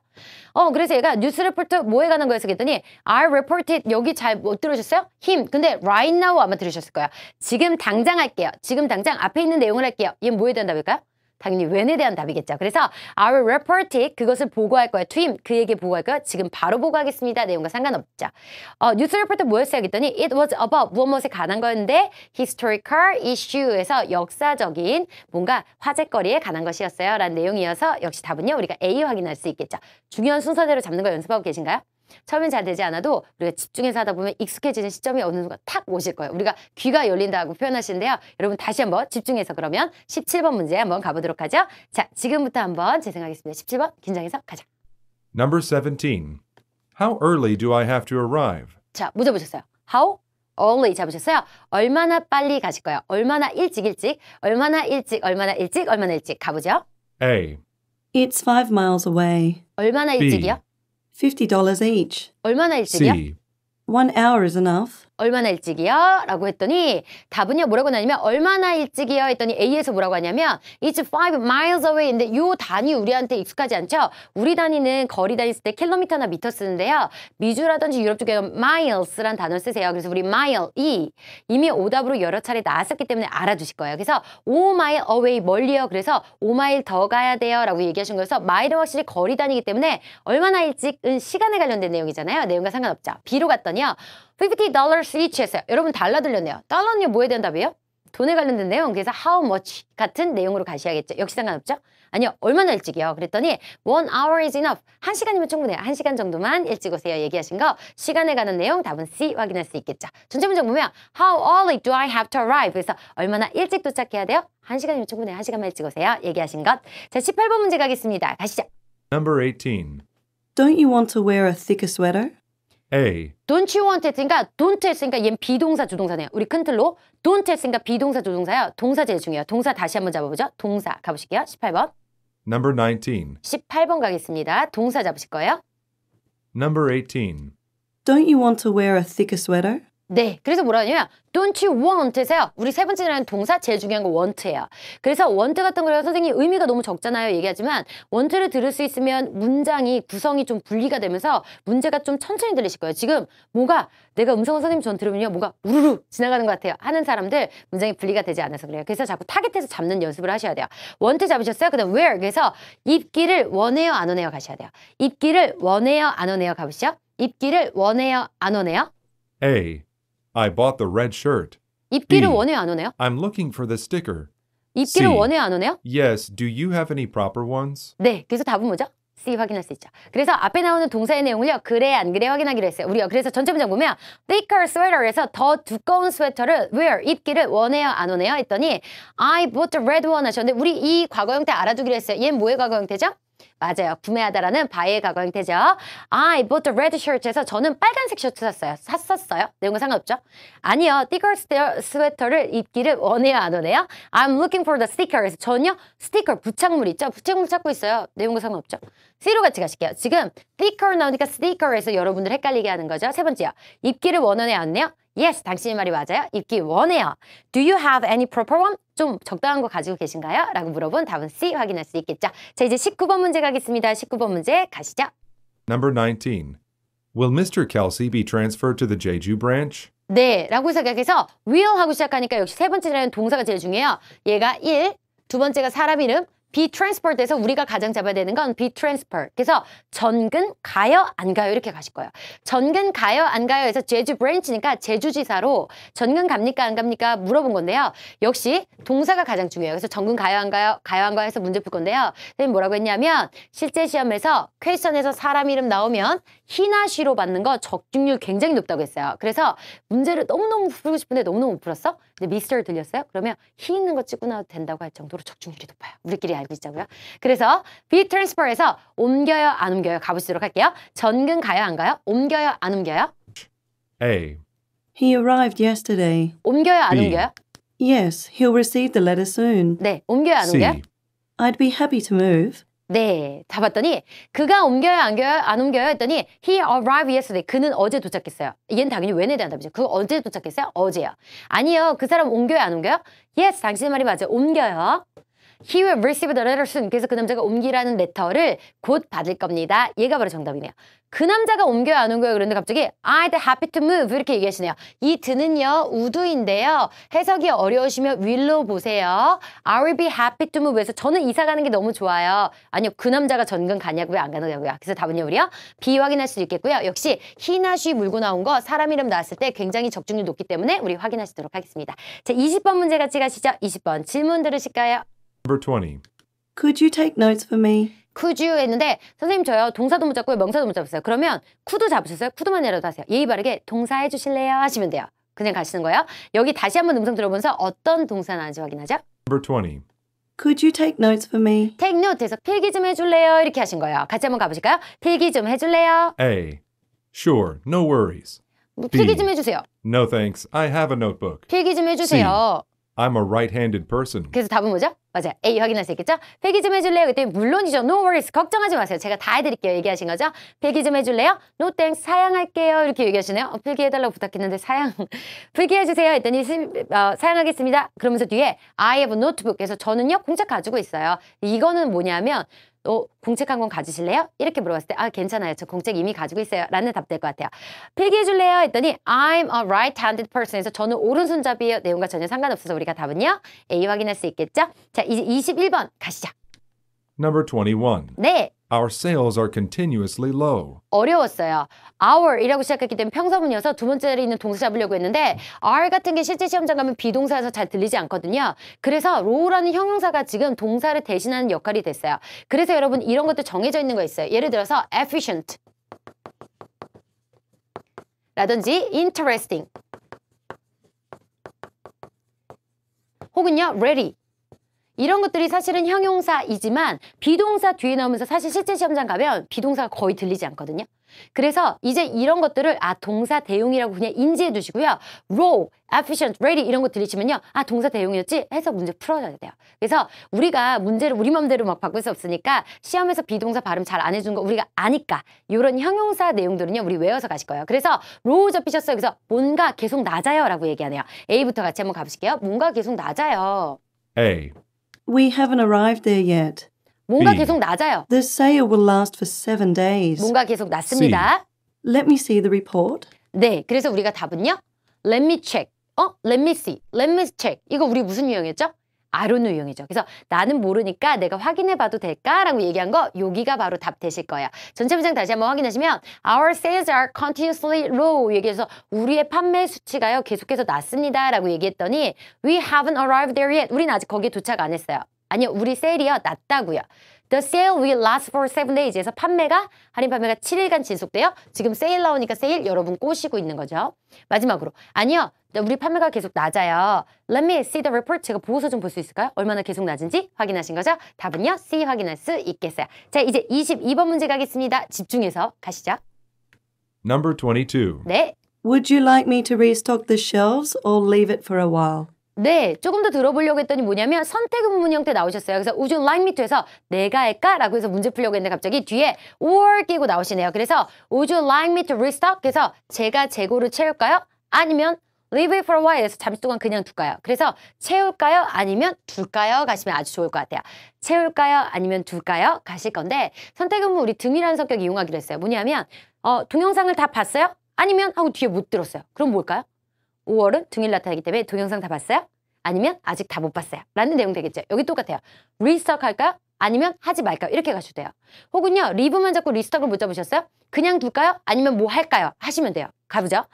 그래서 얘가 뉴스 리포트 뭐에 관한 거였어? 그랬더니 I reported 여기 잘 못 들으셨어요? him. 근데 right now 아마 들으셨을 거예요. 지금 당장 할게요. 지금 당장 앞에 있는 내용을 할게요. 얘 뭐에 대한 답일까요? 당연히 when에 대한 답이겠죠. 그래서 I will report it. 그것을 보고할 거예요. to him. 그에게 보고할 거예요. 지금 바로 보고하겠습니다. 내용과 상관없죠. 뉴스 리포트 뭐였어요? 했더니 it was about 무엇에 관한 거였는데 historical issue에서 역사적인 뭔가 화제거리에 관한 것이었어요. 라는 내용이어서 역시 답은요. 우리가 A 확인할 수 있겠죠. 중요한 순서대로 잡는 거 연습하고 계신가요? 처음엔 잘 되지 않아도 우리가 집중해서 하다 보면 익숙해지는 시점이 어느 순간 탁 오실 거예요. 우리가 귀가 열린다고 표현하시는데요. 여러분 다시 한번 집중해서 그러면 17번 문제 한번 가보도록 하죠. 자, 지금부터 한번 재생하겠습니다. 17번 긴장해서 가자. Number 17. How early do I have to arrive? 자, 뭐 잡으셨어요? How early 잡으셨어요? 얼마나 빨리 가실 거예요? 얼마나 일찍 얼마나 일찍 가보죠. A. It's 5 miles away. 얼마나 B. 일찍이요? $50 each. 얼마나 일찍이요? C. 1 hour is enough. 얼마나 일찍이요? 라고 했더니 답은요 뭐라고 나냐면 얼마나 일찍이요? 했더니 A에서 뭐라고 하냐면 It's 5 miles away인데 요 단위 우리한테 익숙하지 않죠? 우리 단위는 거리 다녔을 때 킬로미터나 미터 쓰는데요. 미주라든지 유럽 쪽에는 miles란 단어를 쓰세요. 그래서 우리 mile이 이미 오답으로 여러 차례 나왔었기 때문에 알아두실 거예요. 그래서 5 mile away 멀리요. 그래서 5마일 더 가야 돼요. 라고 얘기하신 거여서 마일은 확실히 거리 단위이기 때문에 얼마나 일찍은 시간에 관련된 내용이잖아요. 내용과 상관없죠. B로 갔더니요. $50 each 했어요. 여러분 달러 들렸네요. 달러는요 뭐에 대한 답이에요? 돈에 관련된 내용. 그래서 how much 같은 내용으로 가셔야겠죠. 역시 상관없죠? 아니요. 얼마나 일찍이요? 그랬더니 1 hour is enough. 1시간이면 충분해요. 1시간 정도만 일찍 오세요. 얘기하신 거. 시간에 관한 내용 답은 C 확인할 수 있겠죠. 전체 문장 보면 How early do I have to arrive? 그래서 얼마나 일찍 도착해야 돼요? 1시간이면 충분해요. 1시간만 일찍 오세요. 얘기하신 것. 자, 18번 문제 가겠습니다. 가시죠. Number 18. Don't you want to wear a thicker sweater? A. Don't you want 했으니까 don't 했으니까 얘는 비동사 주동사네요. 우리 큰 틀로 don't 했으니까 비동사 주동사요. 동사 제일 중요해요. 동사 다시 한번 잡아보죠. 동사 가보실게요. 18번. Number 19. 18번 가겠습니다. 동사 잡으실 거예요. Number 18. Don't you want to wear a thicker sweater? 네, 그래서 뭐라 하냐면 don't you want에서요. 우리 세 번째라는 동사 제일 중요한 거 want예요. 그래서 want 같은 거를 선생님 의미가 너무 적잖아요. 얘기하지만 want를 들을 수 있으면 문장이 구성이 좀 분리가 되면서 문제가 좀 천천히 들리실 거예요. 지금 뭐가 내가 음성을 선생님 전 들으면요. 뭐가 우르르 지나가는 것 같아요. 하는 사람들 문장이 분리가 되지 않아서 그래요. 그래서 자꾸 타겟해서 잡는 연습을 하셔야 돼요. want 잡으셨어요? 그 다음 where. 그래서 입기를 원해요? 안 원해요? 가셔야 돼요. 입기를 원해요? 안 원해요? 가보시죠. 입기를 원해요? 안 원해요? A. I bought the red shirt. 입기를 B. 원해요? 안 원해요? I'm looking for the sticker. 입기를 C. 원해요? 안 원해요? Yes, do you have any proper ones? 네, 그래서 답은 뭐죠? C 확인할 수 있죠. 그래서 앞에 나오는 동사의 내용을요. 그래 안 그래 확인하기로 했어요. 우리가 그래서 전체 문장 보면 thicker sweater에서 더 두꺼운 스웨터를 wear 입기를 원해요? 안 원해요? 했더니 I bought the red one 하셨는데 우리 이 과거 형태 알아두기로 했어요. 얘는 뭐의 과거 형태죠? 맞아요. 구매하다라는 바의 과거 형태죠. I bought the red shirt에서 저는 빨간색 셔츠 샀어요. 샀었어요? 내용과 상관없죠? 아니요. thicker 스웨터를 입기를 원해요? 안 원해요? I'm looking for the sticker에서 저는요. 스티커, 부착물 있죠? 부착물 찾고 있어요. 내용과 상관없죠? C로 같이 가실게요. 지금 thicker 나오니까 sticker에서 여러분들 헷갈리게 하는 거죠. 세 번째요. 입기를 원해요? 안 원해요? Yes, 당신의 말이 맞아요. 입기 원해요. Do you have any proper one? 좀 적당한 거 가지고 계신가요? 라고 물어본 답은 C 확인할 수 있겠죠. 자, 이제 19번 문제 가겠습니다. 19번 문제 가시죠. Number 19. Will Mr. Kelsey be transferred to the Jeju branch? 네, 라고 생각해서 will 하고 시작하니까 역시 세 번째라는 동사가 제일 중요해요. 얘가 1, 두 번째가 사람 이름, be transferred에서 우리가 가장 잡아야 되는 건 be transferred. 그래서 전근 가요 안 가요 이렇게 가실 거예요. 전근 가요 안 가요에서 제주 브랜치니까 제주지사로 전근 갑니까 안 갑니까 물어본 건데요. 역시 동사가 가장 중요해요. 그래서 전근 가요 안 가요 해서 문제 풀 건데요. 선생님 뭐라고 했냐면 실제 시험에서 퀘스천에서 사람 이름 나오면 he나 she로 받는 거 적중률 굉장히 높다고 했어요. 그래서 문제를 너무너무 풀고 싶은데 너무너무 못 풀었어? 근데 미스터를 들렸어요? 그러면 he 있는 거 찍고 나도 된다고 할 정도로 적중률이 높아요. 우리끼리 알고 있자고요. 그래서 be transfer에서 옮겨요 안 옮겨요 가보시도록 할게요. 전근 가요 안 가요? 옮겨요 안 옮겨요? A. He arrived yesterday. 옮겨요 안 B. 옮겨요? Yes, he'll receive the letter soon. 네, 옮겨요 안 옮겨요? C. I'd be happy to move. 네, 다 봤더니 그가 옮겨요 안 옮겨요 했더니 he arrived yesterday. 그는 어제 도착했어요. 얘는 당연히 when에 대한 답이죠. 그거 언제 도착했어요? 어제요. 아니요, 그 사람 옮겨요 안 옮겨요? Yes, 당신의 말이 맞아요. 옮겨요. He will receive the letter soon. 그래서 그 남자가 옮기라는 레터를 곧 받을 겁니다. 얘가 바로 정답이네요. 그 남자가 옮겨요 안 옮겨요 그런데 갑자기 I'd happy to move 이렇게 얘기하시네요. 이 드는요 우두인데요. 해석이 어려우시면 will로 보세요. I will be happy to move 해서 저는 이사 가는 게 너무 좋아요. 아니요, 그 남자가 전근 가냐고요 안 가냐고요. 그래서 답은요 우리요 B 확인할 수 있겠고요. 역시 he나 she 물고 나온 거 사람 이름 나왔을 때 굉장히 적중률 높기 때문에 우리 확인하시도록 하겠습니다. 자, 20번 문제 같이 가시죠. 20번 질문 들으실까요? Number 20. Could you take notes for me? could you 했는데 선생님 저요 동사도 못 잡고요 명사도 못 잡았어요. 그러면 could도 잡으셨어요? could만 내려도 하세요. 예의 바르게 동사 해주실래요? 하시면 돼요. 그냥 가시는 거예요. 여기 다시 한번 음성 들어보면서 어떤 동사 나왔는지 확인하죠. Number 20. Could you take notes for me? take note에서 필기 좀 해줄래요? 이렇게 하신 거예요. 같이 한번 가보실까요? 필기 좀 해줄래요? A. Sure, no worries. 필기 좀 해주세요. No thanks, I have a notebook. 필기 좀 해주세요. I'm a right-handed person. 그래서 답은 뭐죠? 맞아요. A 확인할 수 있겠죠? 필기 좀 해줄래요? 그랬더니 물론이죠. No worries. 걱정하지 마세요. 제가 다 해드릴게요. 얘기하신 거죠? 필기 좀 해줄래요? No thanks. 사양할게요. 이렇게 얘기하시네요. 필기해달라고 부탁했는데 필기해주세요. 했더니 사양하겠습니다. 그러면서 뒤에 I have a notebook. 그래서 저는요 공책 가지고 있어요. 이거는 뭐냐면 공책 한 권 가지실래요? 이렇게 물어봤을 때 괜찮아요. 저 공책 이미 가지고 있어요. 라는 답 될 것 같아요. 필기해줄래요? 했더니 I'm a right-handed person. 해서 저는 오른손잡이에요. 내용과 전혀 상관없어서 우리가 답은요. A 확인할 수 있겠죠? 자, 이제 21번 가시죠. Number 21. 네. Our sales are continuously low. 어려웠어요. hour이라고 시작했기 때문에 평서문이어서 두 번째에 있는 동사 잡으려고 했는데 are 같은 게 실제 시험장 가면 비동사여서 잘 들리지 않거든요. 그래서 low라는 형용사가 지금 동사를 대신하는 역할이 됐어요. 그래서 여러분 이런 것도 정해져 있는 거 있어요. 예를 들어서 efficient 라든지 interesting 혹은요 ready 이런 것들이 사실은 형용사이지만 비동사 뒤에 나오면서 사실 실제 시험장 가면 비동사가 거의 들리지 않거든요. 그래서 이제 이런 것들을 동사 대용이라고 그냥 인지해 두시고요. raw, efficient, ready 이런 거 들리시면요. 동사 대용이었지? 해서 문제 풀어줘야 돼요. 그래서 우리가 문제를 우리 맘대로 막 바꿀 수 없으니까 시험에서 비동사 발음 잘 안 해주는 거 우리가 아니까 이런 형용사 내용들은요. 우리 외워서 가실 거예요. 그래서 raw 접히셨어요. 그래서 뭔가 계속 낮아요 라고 얘기하네요. A부터 같이 한번 가보실게요. 뭔가 계속 낮아요. A. We haven't arrived there yet. 뭔가 B. 계속 낮아요. The sale will last for 7 days. 뭔가 계속 낮습니다. Let me see the report. 네, 그래서 우리가 답은요. Let me check. Let me see. Let me check. 이거 우리 무슨 유형이었죠? I don't know 유형이죠. 그래서 나는 모르니까 내가 확인해 봐도 될까라고 얘기한 거 여기가 바로 답 되실 거예요. 전체 문장 다시 한번 확인하시면 Our sales are continuously low 얘기해서 우리의 판매 수치가요. 계속해서 낮습니다라고 얘기했더니 We haven't arrived there yet. 우리는 아직 거기에 도착 안 했어요. 아니요. 우리 세일이요. 낮다고요. The sale will last for 7 days에서 할인 판매가 7일간 지속돼요. 지금 세일 나오니까 세일 여러분 꼬시고 있는 거죠. 마지막으로 아니요. 우리 판매가 계속 낮아요. Let me see the report. 제가 보고서 좀 볼 수 있을까요? 얼마나 계속 낮은지 확인하신 거죠? 답은요. C 확인할 수 있겠어요. 자, 이제 22번 문제 가겠습니다. 집중해서 가시죠. Number 22. 네. Would you like me to restock the shelves or leave it for a while? 네, 조금 더 들어보려고 했더니 뭐냐면 선택 의문 형태 나오셨어요. 그래서 would you like me to 해서 내가 할까? 라고 해서 문제 풀려고 했는데 갑자기 뒤에 or 끼고 나오시네요. 그래서 would you like me to restock? 해서 제가 재고를 채울까요? 아니면 leave it for a while 해서 잠시 동안 그냥 둘까요? 그래서 채울까요? 아니면 둘까요? 가시면 아주 좋을 것 같아요. 채울까요? 아니면 둘까요? 가실 건데 선택 의문 우리 등이라는 성격 이용하기로 했어요. 뭐냐면 동영상을 다 봤어요? 아니면 하고 뒤에 못 들었어요. 그럼 뭘까요? 5월은 등일 나타나기 때문에 동영상 다 봤어요? 아니면 아직 다 못 봤어요? 라는 내용 되겠죠. 여기 똑같아요. 리스톡 할까요? 아니면 하지 말까요? 이렇게 가셔도 돼요. 혹은요. 리브만 잡고 리스톡을 못 잡으셨어요? 그냥 둘까요? 아니면 뭐 할까요? 하시면 돼요. 가보죠.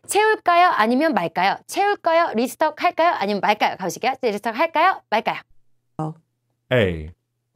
채울까요? 아니면 말까요? 채울까요? 리스톡 할까요? 아니면 말까요? 가보실게요. 리스톡 할까요? 말까요? A.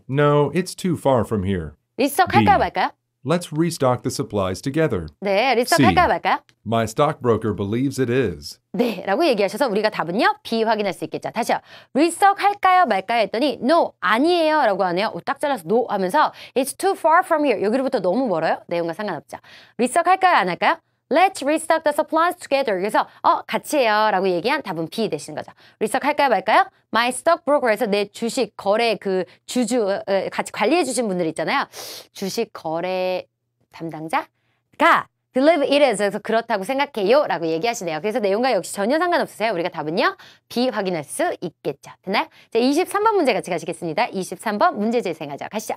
No, it's too far from here. 리스톡 할까요? 말까요? Let's restock the supplies together. 네. 리스톡 C. 할까요? 말까요? My stockbroker believes it is. 네, 라고 얘기하셔서 우리가 답은요. B 확인할 수 있겠죠. 다시요. 리스톡 할까요? 말까요? 했더니 no, 아니에요. 라고 하네요. 딱 잘라서 no 하면서 It's too far from here. 여기로부터 너무 멀어요. 내용과 상관없죠. 리스톡 할까요? 안 할까요? Let's restock the supplies together. 그래서 같이 해요. 라고 얘기한 답은 B 되시는 거죠. 리스톡 할까요? 말까요? My stockbroker에서 내 주식 거래 그 주주 같이 관리해 주신 분들 있잖아요. 주식 거래 담당자가 believe it is. 그래서 그렇다고 생각해요. 라고 얘기하시네요. 그래서 내용과 역시 전혀 상관없으세요. 우리가 답은요. B 확인할 수 있겠죠. 됐나요? 자, 23번 문제 같이 가시겠습니다. 23번 문제 재생하죠. 가시죠.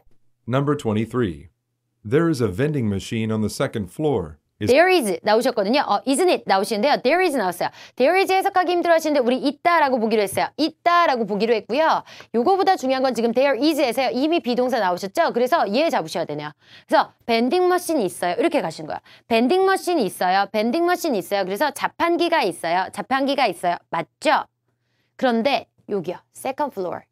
Number 23. There is a vending machine on the second floor. There is 나오셨거든요. isn't it 나오시는데요. There is 나왔어요. There is 해석하기 힘들어 하시는데 우리 있다라고 보기로 했어요. 있다라고 보기로 했고요. 요거보다 중요한 건 지금 there is에서요. 이미 비동사 나오셨죠? 그래서 얘 잡으셔야 되네요. 그래서 vending machine 있어요. 이렇게 가시는 거예요. vending machine 있어요. vending machine 있어요. 그래서 자판기가 있어요. 자판기가 있어요. 맞죠? 그런데 여기요. second floor.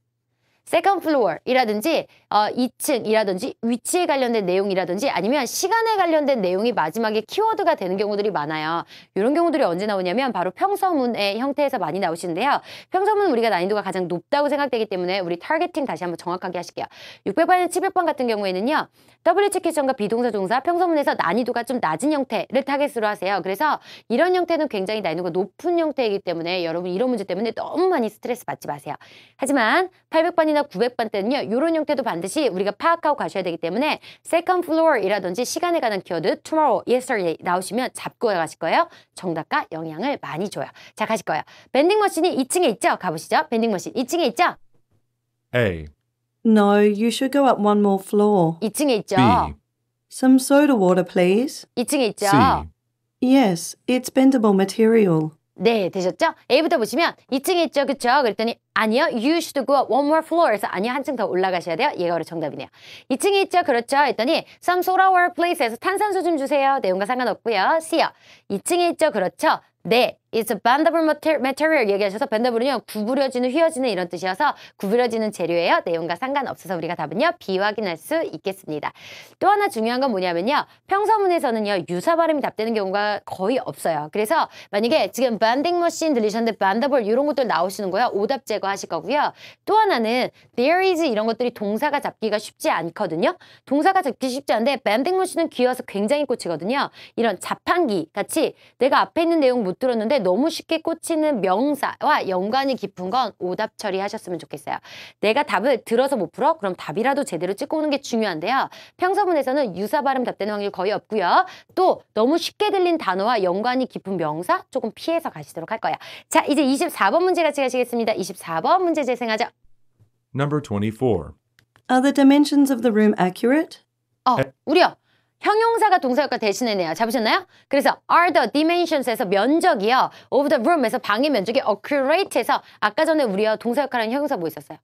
second floor이라든지 2층이라든지 위치에 관련된 내용이라든지 아니면 시간에 관련된 내용이 마지막에 키워드가 되는 경우들이 많아요. 이런 경우들이 언제 나오냐면 바로 평서문의 형태에서 많이 나오시는데요. 평서문은 우리가 난이도가 가장 높다고 생각되기 때문에 우리 타겟팅 다시 한번 정확하게 하실게요. 600번이나 700번 같은 경우에는요. WHQ전과 비동사 동사 평서문에서 난이도가 좀 낮은 형태를 타겟으로 하세요. 그래서 이런 형태는 굉장히 난이도가 높은 형태이기 때문에 여러분 이런 문제 때문에 너무 많이 스트레스 받지 마세요. 하지만 800번이나 900번 때는요. 이런 형태도 반드시 우리가 파악하고 가셔야 되기 때문에 second floor이라든지 시간에 관한 키워드 tomorrow, yesterday 나오시면 잡고 가실 거예요. 정답과 영향을 많이 줘요. 자, 가실 거예요. 밴딩 머신이 2층에 있죠? 가보시죠. 밴딩 머신 2층에 있죠? A. No, you should go up one more floor. 2층에 있죠? B. Some soda water, please. 2층에 있죠? C. Yes, it's bendable material. 네, 되셨죠? A부터 보시면 2층에 있죠? 그쵸? 그랬더니 아니요. You should go up one more floor. 그래서 아니요. 한층 더 올라가셔야 돼요. 얘가 바로 정답이네요. 2층에 있죠? 그렇죠? 했더니 some soda water please 해서 탄산수 좀 주세요. 내용과 상관없고요. C요. 2층에 있죠? 그렇죠? 네. It's a bendable material 얘기하셔서 bendable은요 구부려지는, 휘어지는 이런 뜻이어서 구부려지는 재료예요. 내용과 상관없어서 우리가 답은요 B 확인할 수 있겠습니다. 또 하나 중요한 건 뭐냐면요. 평서문에서는요 유사 발음이 답되는 경우가 거의 없어요. 그래서 만약에 지금 bending machine 들리셨는데 bendable 이런 것들 나오시는 거야. 오답 제거하실 거고요. 또 하나는 there is 이런 것들이 동사가 잡기가 쉽지 않거든요. 동사가 잡기 쉽지 않은데 bending machine은 귀여워서 굉장히 꽂히거든요. 이런 자판기 같이 내가 앞에 있는 내용 못 들었는데 너무 쉽게 꽂히는 명사와 연관이 깊은 건 오답 처리하셨으면 좋겠어요. 내가 답을 들어서 못 풀어? 그럼 답이라도 제대로 찍고 오는 게 중요한데요. 평서문에서는 유사 발음 답되는 확률 거의 없고요. 또 너무 쉽게 들린 단어와 연관이 깊은 명사 조금 피해서 가시도록 할 거예요. 자, 이제 24번 문제 같이 가시겠습니다. 24번 문제 재생하죠. Number 24. Are the dimensions of the room accurate? 우리요. 형용사가 동사 역할 대신해내요. 잡으셨나요? 그래서 are the dimensions에서 면적이요. of the room에서 방의 면적이 accurate에서 아까 전에 우리요 동사 역할하는 형용사 뭐 있었어요?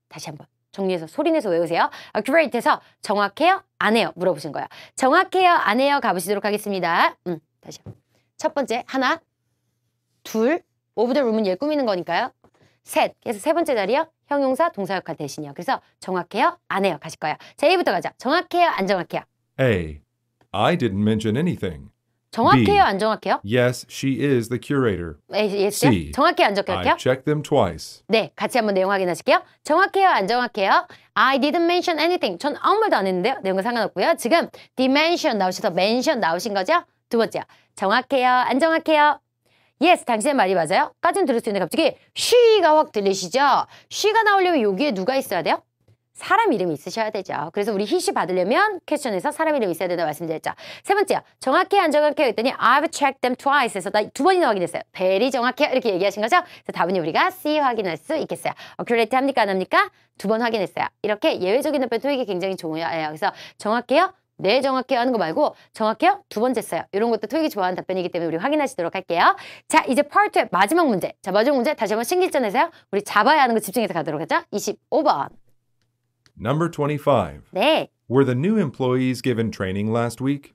다시 한번 정리해서 소리내서 외우세요. accurate에서 정확해요? 안 해요? 물어보신 거예요. 정확해요? 안 해요? 가보시도록 하겠습니다. 다시 첫 번째 하나, 둘, of the room은 얘 꾸미는 거니까요. 셋, 그래서 세 번째 자리요. 형용사 동사 역할 대신이요. 그래서 정확해요? 안 해요? 가실 거예요. 자, A부터 가자. 정확해요? 안 정확해요? A. I didn't mention anything. 정확해요? B. 안 정확해요? Yes, she is the curator. Yes요? C. 정확해요? 안 I 정확해요? checked them twice. 네, 같이 한번 내용 확인하실게요. 정확해요? 안 정확해요? I didn't mention anything. 전 아무 말도 안 했는데요. 내용과 상관없고요. 지금 dimension 나오셔서 mention 나오신 거죠? 두 번째요. 정확해요? 안 정확해요? Yes, 당신의 말이 맞아요? 까지는 들을 수 있는데 갑자기 she가 확 들리시죠? she가 나오려면 여기에 누가 있어야 돼요? 사람 이름이 있으셔야 되죠. 그래서 우리 히시 받으려면 퀘스천에서 사람 이름이 있어야 된다고 말씀드렸죠. 세 번째요. 정확해요? 안 정확해요? 했더니 I've checked them twice 해서 나 두 번이나 확인했어요. very 정확해요? 이렇게 얘기하신 거죠? 그래서 답은 우리가 C 확인할 수 있겠어요. accurate 합니까? 안 합니까? 두 번 확인했어요. 이렇게 예외적인 답변 토익이 굉장히 중요해요. 그래서 정확해요? 네, 정확해요 하는 거 말고 정확해요? 두 번째 써요. 이런 것도 토익이 좋아하는 답변이기 때문에 우리 확인하시도록 할게요. 자, 이제 파트 2의 마지막 문제. 자, 마지막 문제 다시 한번 신기전에서요. 우리 잡아야 하는 거 집중해서 가도록 하죠. 25번. Number 25. 네. Were the new employees given training last week?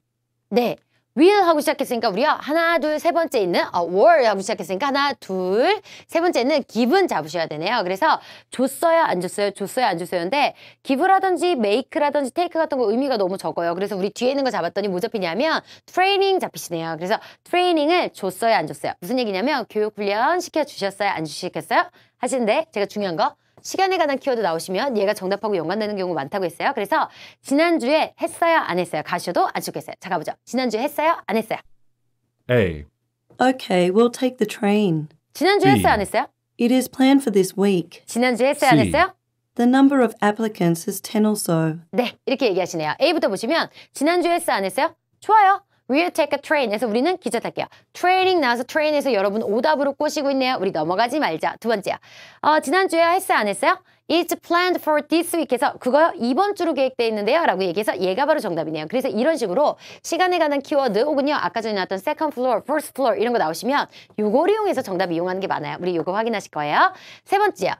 네. will 하고 시작했으니까 우리가 하나, 둘, 세 번째 있는 were 하고 시작했으니까 하나, 둘, 세 번째 있는 given 잡으셔야 되네요. 그래서 줬어요, 안 줬어요, 줬어요, 안 줬어요인데 give라든지 make라든지 take 같은 거 의미가 너무 적어요. 그래서 우리 뒤에 있는 거 잡았더니 뭐 잡히냐면 training 잡히시네요. 그래서 training을 줬어요, 안 줬어요. 무슨 얘기냐면 교육 훈련 시켜주셨어요, 안 주시겠어요? 하시는데 제가 중요한 거 시간에 관한 키워드 나오시면 얘가 정답하고 연관되는 경우 많다고 했어요. 그래서 지난주에 했어요? 안 했어요? 가셔도 안 좋겠어요. 자, 가보죠. 지난주에 했어요? 안 했어요? A. Okay, we'll take the train. 지난주에 B. 했어요? 안 했어요? It is planned for this week. 지난주에 했어요? 안 C. 했어요? The number of applicants is 10 or so. 네, 이렇게 얘기하시네요. A부터 보시면 지난주에 했어요? 안 했어요? 좋아요. We'll take a train. 에서 우리는 기차 탈게요. 트레이닝 나와서 트레인에서 여러분 오답으로 꼬시고 있네요. 우리 넘어가지 말자. 두 번째요. 지난주에 했어요? 안 했어요? It's planned for this week 해서 그거 이번 주로 계획되어 있는데요. 라고 얘기해서 얘가 바로 정답이네요. 그래서 이런 식으로 시간에 관한 키워드 혹은요. 아까 전에 나왔던 second floor, first floor 이런 거 나오시면 요거를 이용해서 정답 이용하는 게 많아요. 우리 요거 확인하실 거예요. 세 번째요.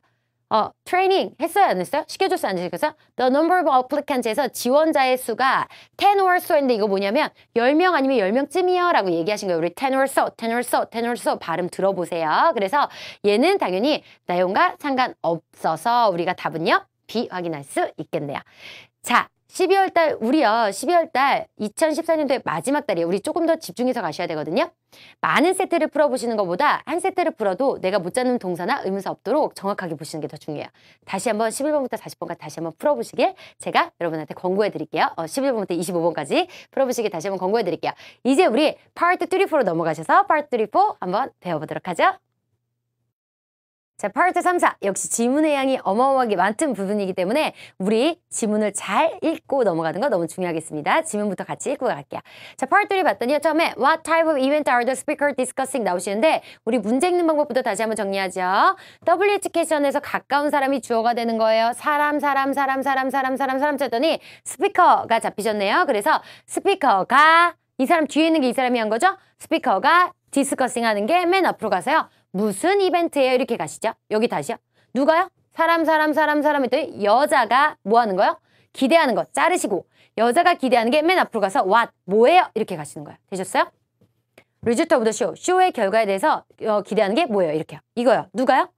트레이닝 했어요? 안 했어요? 시켜줬어요? 안 시켰어요? The number of applicants에서 지원자의 수가 10 or so인데 이거 뭐냐면 10명 아니면 10명쯤이요 라고 얘기하신 거예요. 우리 10 or so, 10 or so, 10 or so 발음 들어보세요. 그래서 얘는 당연히 내용과 상관없어서 우리가 답은요. B 확인할 수 있겠네요. 자, 12월 달 우리요. 12월 달 2014년도의 마지막 달이에요. 우리 조금 더 집중해서 가셔야 되거든요. 많은 세트를 풀어보시는 것보다 한 세트를 풀어도 내가 못 잡는 동사나 의문사 없도록 정확하게 보시는 게 더 중요해요. 다시 한번 11번부터 40번까지 다시 한번 풀어보시길 제가 여러분한테 권고해 드릴게요. 11번부터 25번까지 풀어보시길 다시 한번 권고해 드릴게요. 이제 우리 파트 3, 4로 넘어가셔서 파트 3, 4 한번 배워보도록 하죠. 자, 파트 3, 4 역시 지문의 양이 어마어마하게 많은 부분이기 때문에 우리 지문을 잘 읽고 넘어가는 거 너무 중요하겠습니다. 지문부터 같이 읽고 갈게요. 자, 파트 3 봤더니 처음에 What type of event are the speaker discussing 나오시는데 우리 문제 읽는 방법부터 다시 한번 정리하죠. WH 퀘션에서 가까운 사람이 주어가 되는 거예요. 사람 쳤더니 스피커가 잡히셨네요. 그래서 스피커가 이 사람 뒤에 있는 게 이 사람이 한 거죠. 스피커가 디스커싱 하는 게 맨 앞으로 가서요. 무슨 이벤트예요? 이렇게 가시죠. 여기 다시요. 누가요? 사람 했더니 여자가 뭐 하는 거요? 기대하는 거 자르시고 여자가 기대하는 게 맨 앞으로 가서 what? 뭐예요? 이렇게 가시는 거예요. 되셨어요? result of the show. 쇼의 결과에 대해서 기대하는 게 뭐예요? 이렇게요. 이거요. 누가요?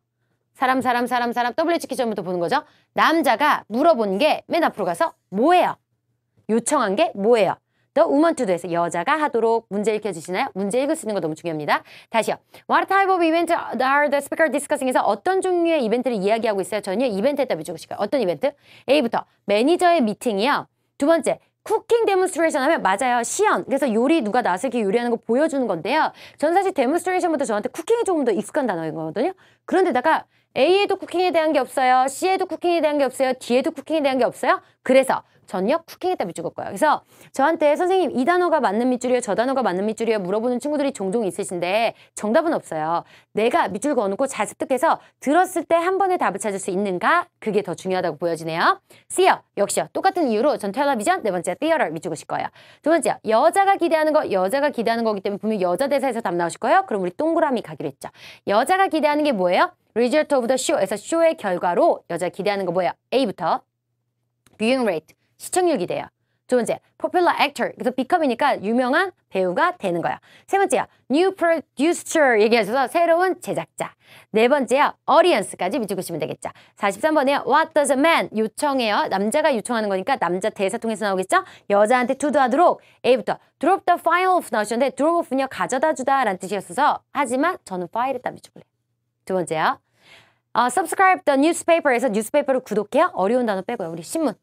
사람 W 찍기 전부터 보는 거죠. 남자가 물어본 게 맨 앞으로 가서 뭐예요? 요청한 게 뭐예요? The woman to do에서 여자가 하도록 문제 읽혀주시나요? 문제 읽을 수 있는 거 너무 중요합니다. 다시요. What type of event are the speaker discussing에서 어떤 종류의 이벤트를 이야기하고 있어요? 저는요. 이벤트에 답을 주고 싶어요. 어떤 이벤트? A부터 매니저의 미팅이요. 두 번째. 쿠킹 데몬스트레이션 하면 맞아요. 시연. 그래서 요리 누가 나와서 이렇게 요리하는 거 보여주는 건데요. 저는 사실 데몬스트레이션보다 저한테 쿠킹이 조금 더 익숙한 단어인 거거든요. 그런데다가 A에도 쿠킹에 대한 게 없어요. C에도 쿠킹에 대한 게 없어요. D에도 쿠킹에 대한 게 없어요. 그래서 전요 쿠킹에 답을 죽을 거예요. 그래서 저한테 선생님 이 단어가 맞는 밑줄이에요. 저 단어가 맞는 밑줄이에요. 물어보는 친구들이 종종 있으신데 정답은 없어요. 내가 밑줄 그어놓고 잘 습득해서 들었을 때 한 번에 답을 찾을 수 있는가? 그게 더 중요하다고 보여지네요. C요. 역시요. 똑같은 이유로 전 텔레비전, 네 번째 theater 밑줄 그실 거예요. 두 번째요. 여자가 기대하는 거기 때문에 분명히 여자 대사에서 답 나오실 거예요. 그럼 우리 동그라미 가기로 했죠. 여자가 기대하는 게 뭐예요? Result of the show에서 쇼의 결과로 여자가 기대하는 거 뭐예요? A부터 viewing rate. 시청률 기대요. 두 번째, popular actor. 그래서 become이니까 유명한 배우가 되는 거야. 세 번째요, new producer 얘기하셔서 새로운 제작자. 네 번째요, audience까지 밑줄그시면 되겠죠. 43번에요, what does a man 요청해요. 남자가 요청하는 거니까 남자 대사 통해서 나오겠죠. 여자한테 to do 하도록 A부터 drop the file off 나오셨는데 drop off는요, 가져다 주다 라는 뜻이었어서 하지만 저는 파일에다 밑줄을래요. 두 번째요, subscribe the newspaper에서 newspaper를 구독해요. 어려운 단어 빼고요. 우리 신문.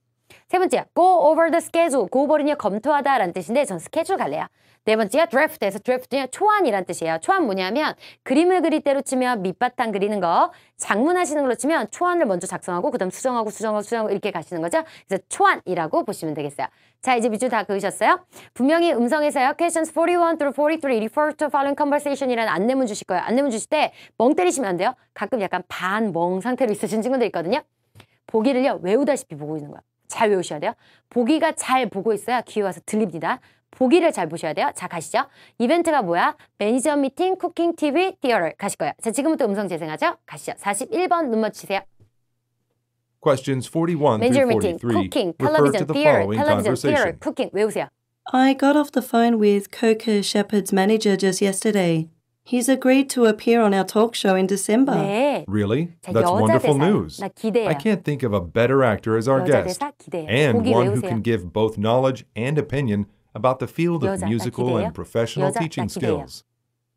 세 번째야, go over the schedule. go over는요, 검토하다 라는 뜻인데 전 스케줄 갈래요. 네 번째야, draft에서 draft는요, 초안이란 뜻이에요. 초안 뭐냐면 그림을 그릴 때로 치면 밑바탕 그리는 거, 작문하시는 걸로 치면 초안을 먼저 작성하고 그다음 수정하고 이렇게 가시는 거죠. 그래서 초안이라고 보시면 되겠어요. 자, 이제 밑줄 다 그으셨어요? 분명히 음성에서요. questions 41 through 43 refer to following conversation이라는 안내문 주실 거예요. 안내문 주실 때 멍 때리시면 안 돼요. 가끔 약간 반멍 상태로 있으신 친구들 있거든요. 보기를요, 외우다시피 보고 있는 거야. 잘 외우셔야 돼요. 보기가 잘 보고 있어야 귀에 와서 들립니다. 보기를 잘 보셔야 돼요. 자, 가시죠. 이벤트가 뭐야? 매니저 미팅, 쿠킹, TV, 티어럴 가실 거예요. 자, 지금부터 음성 재생하죠. 가시죠. 41번 눈 맞추세요. Questions 41 매니저 through 미팅, 43 쿠킹, refer to 텔레비전, the 티어럴, following 텔레비전, 티어럴, conversation. 쿠킹 외우세요. I got off the phone with Coca Shepherd's manager just yesterday. He's agreed to appear on our talk show in December. 네. Really? 자, That's 여자 wonderful 대사예요. news. 나 기대해요. I can't think of a better actor as our 여자 guest, 대사 기대해요. and 보기 one who 외우세요. can give both knowledge and opinion about the field of 여자, 나 musical 기대해요. and professional 여자, 나 teaching 기대해요. skills.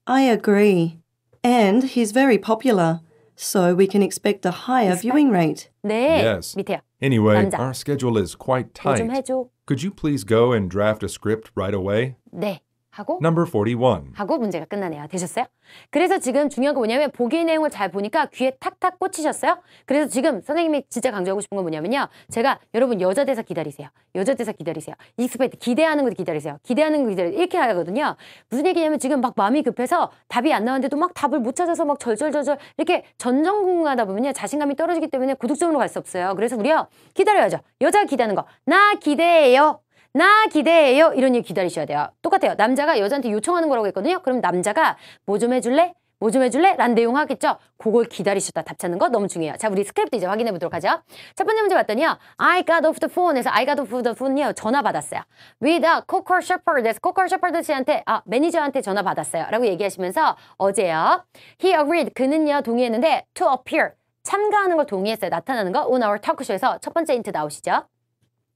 I agree. And he's very popular, so we can expect a higher viewing rate. 네. Yes. 밑에요. Anyway, 남자. our schedule is quite 뭐 좀 tight. 해줘. Could you please go and draft a script right away? 네. 하고 Number 41. 하고 문제가 끝나네요. 되셨어요? 그래서 지금 중요한 거 뭐냐면 보기 내용을 잘 보니까 귀에 탁탁 꽂히셨어요? 그래서 지금 선생님이 진짜 강조하고 싶은 건 뭐냐면요. 제가 여러분 여자 대사 기다리세요. 여자 대사 기다리세요. 익스펙트 기대하는 거 기다리세요. 기대하는 거 기다리세요. 이렇게 하거든요. 무슨 얘기냐면 지금 막 마음이 급해서 답이 안 나왔는데도 막 답을 못 찾아서 막 절절절절 이렇게 전전긍긍하다 보면요. 자신감이 떨어지기 때문에 고득점으로 갈 수 없어요. 그래서 우리요. 기다려야죠. 여자가 기대하는 거. 나 기대해요. 나 기대해요. 이런 얘기 기다리셔야 돼요. 똑같아요. 남자가 여자한테 요청하는 거라고 했거든요. 그럼 남자가 뭐 좀 해줄래? 뭐 좀 해줄래? 라는 내용 하겠죠. 그걸 기다리셨다 답 찾는 거 너무 중요해요. 자, 우리 스크립트 이제 확인해 보도록 하죠. 첫 번째 문제 봤더니요. I got off the phone에서 I got off the phone이요. 전화 받았어요. With a Coca Shepherd에서 Coca Shepherd 씨한테 매니저한테 전화 받았어요. 라고 얘기하시면서 어제요. He agreed. 그는요 동의했는데 to appear. 참가하는 걸 동의했어요. 나타나는 거. On our talk show에서 첫 번째 힌트 나오시죠.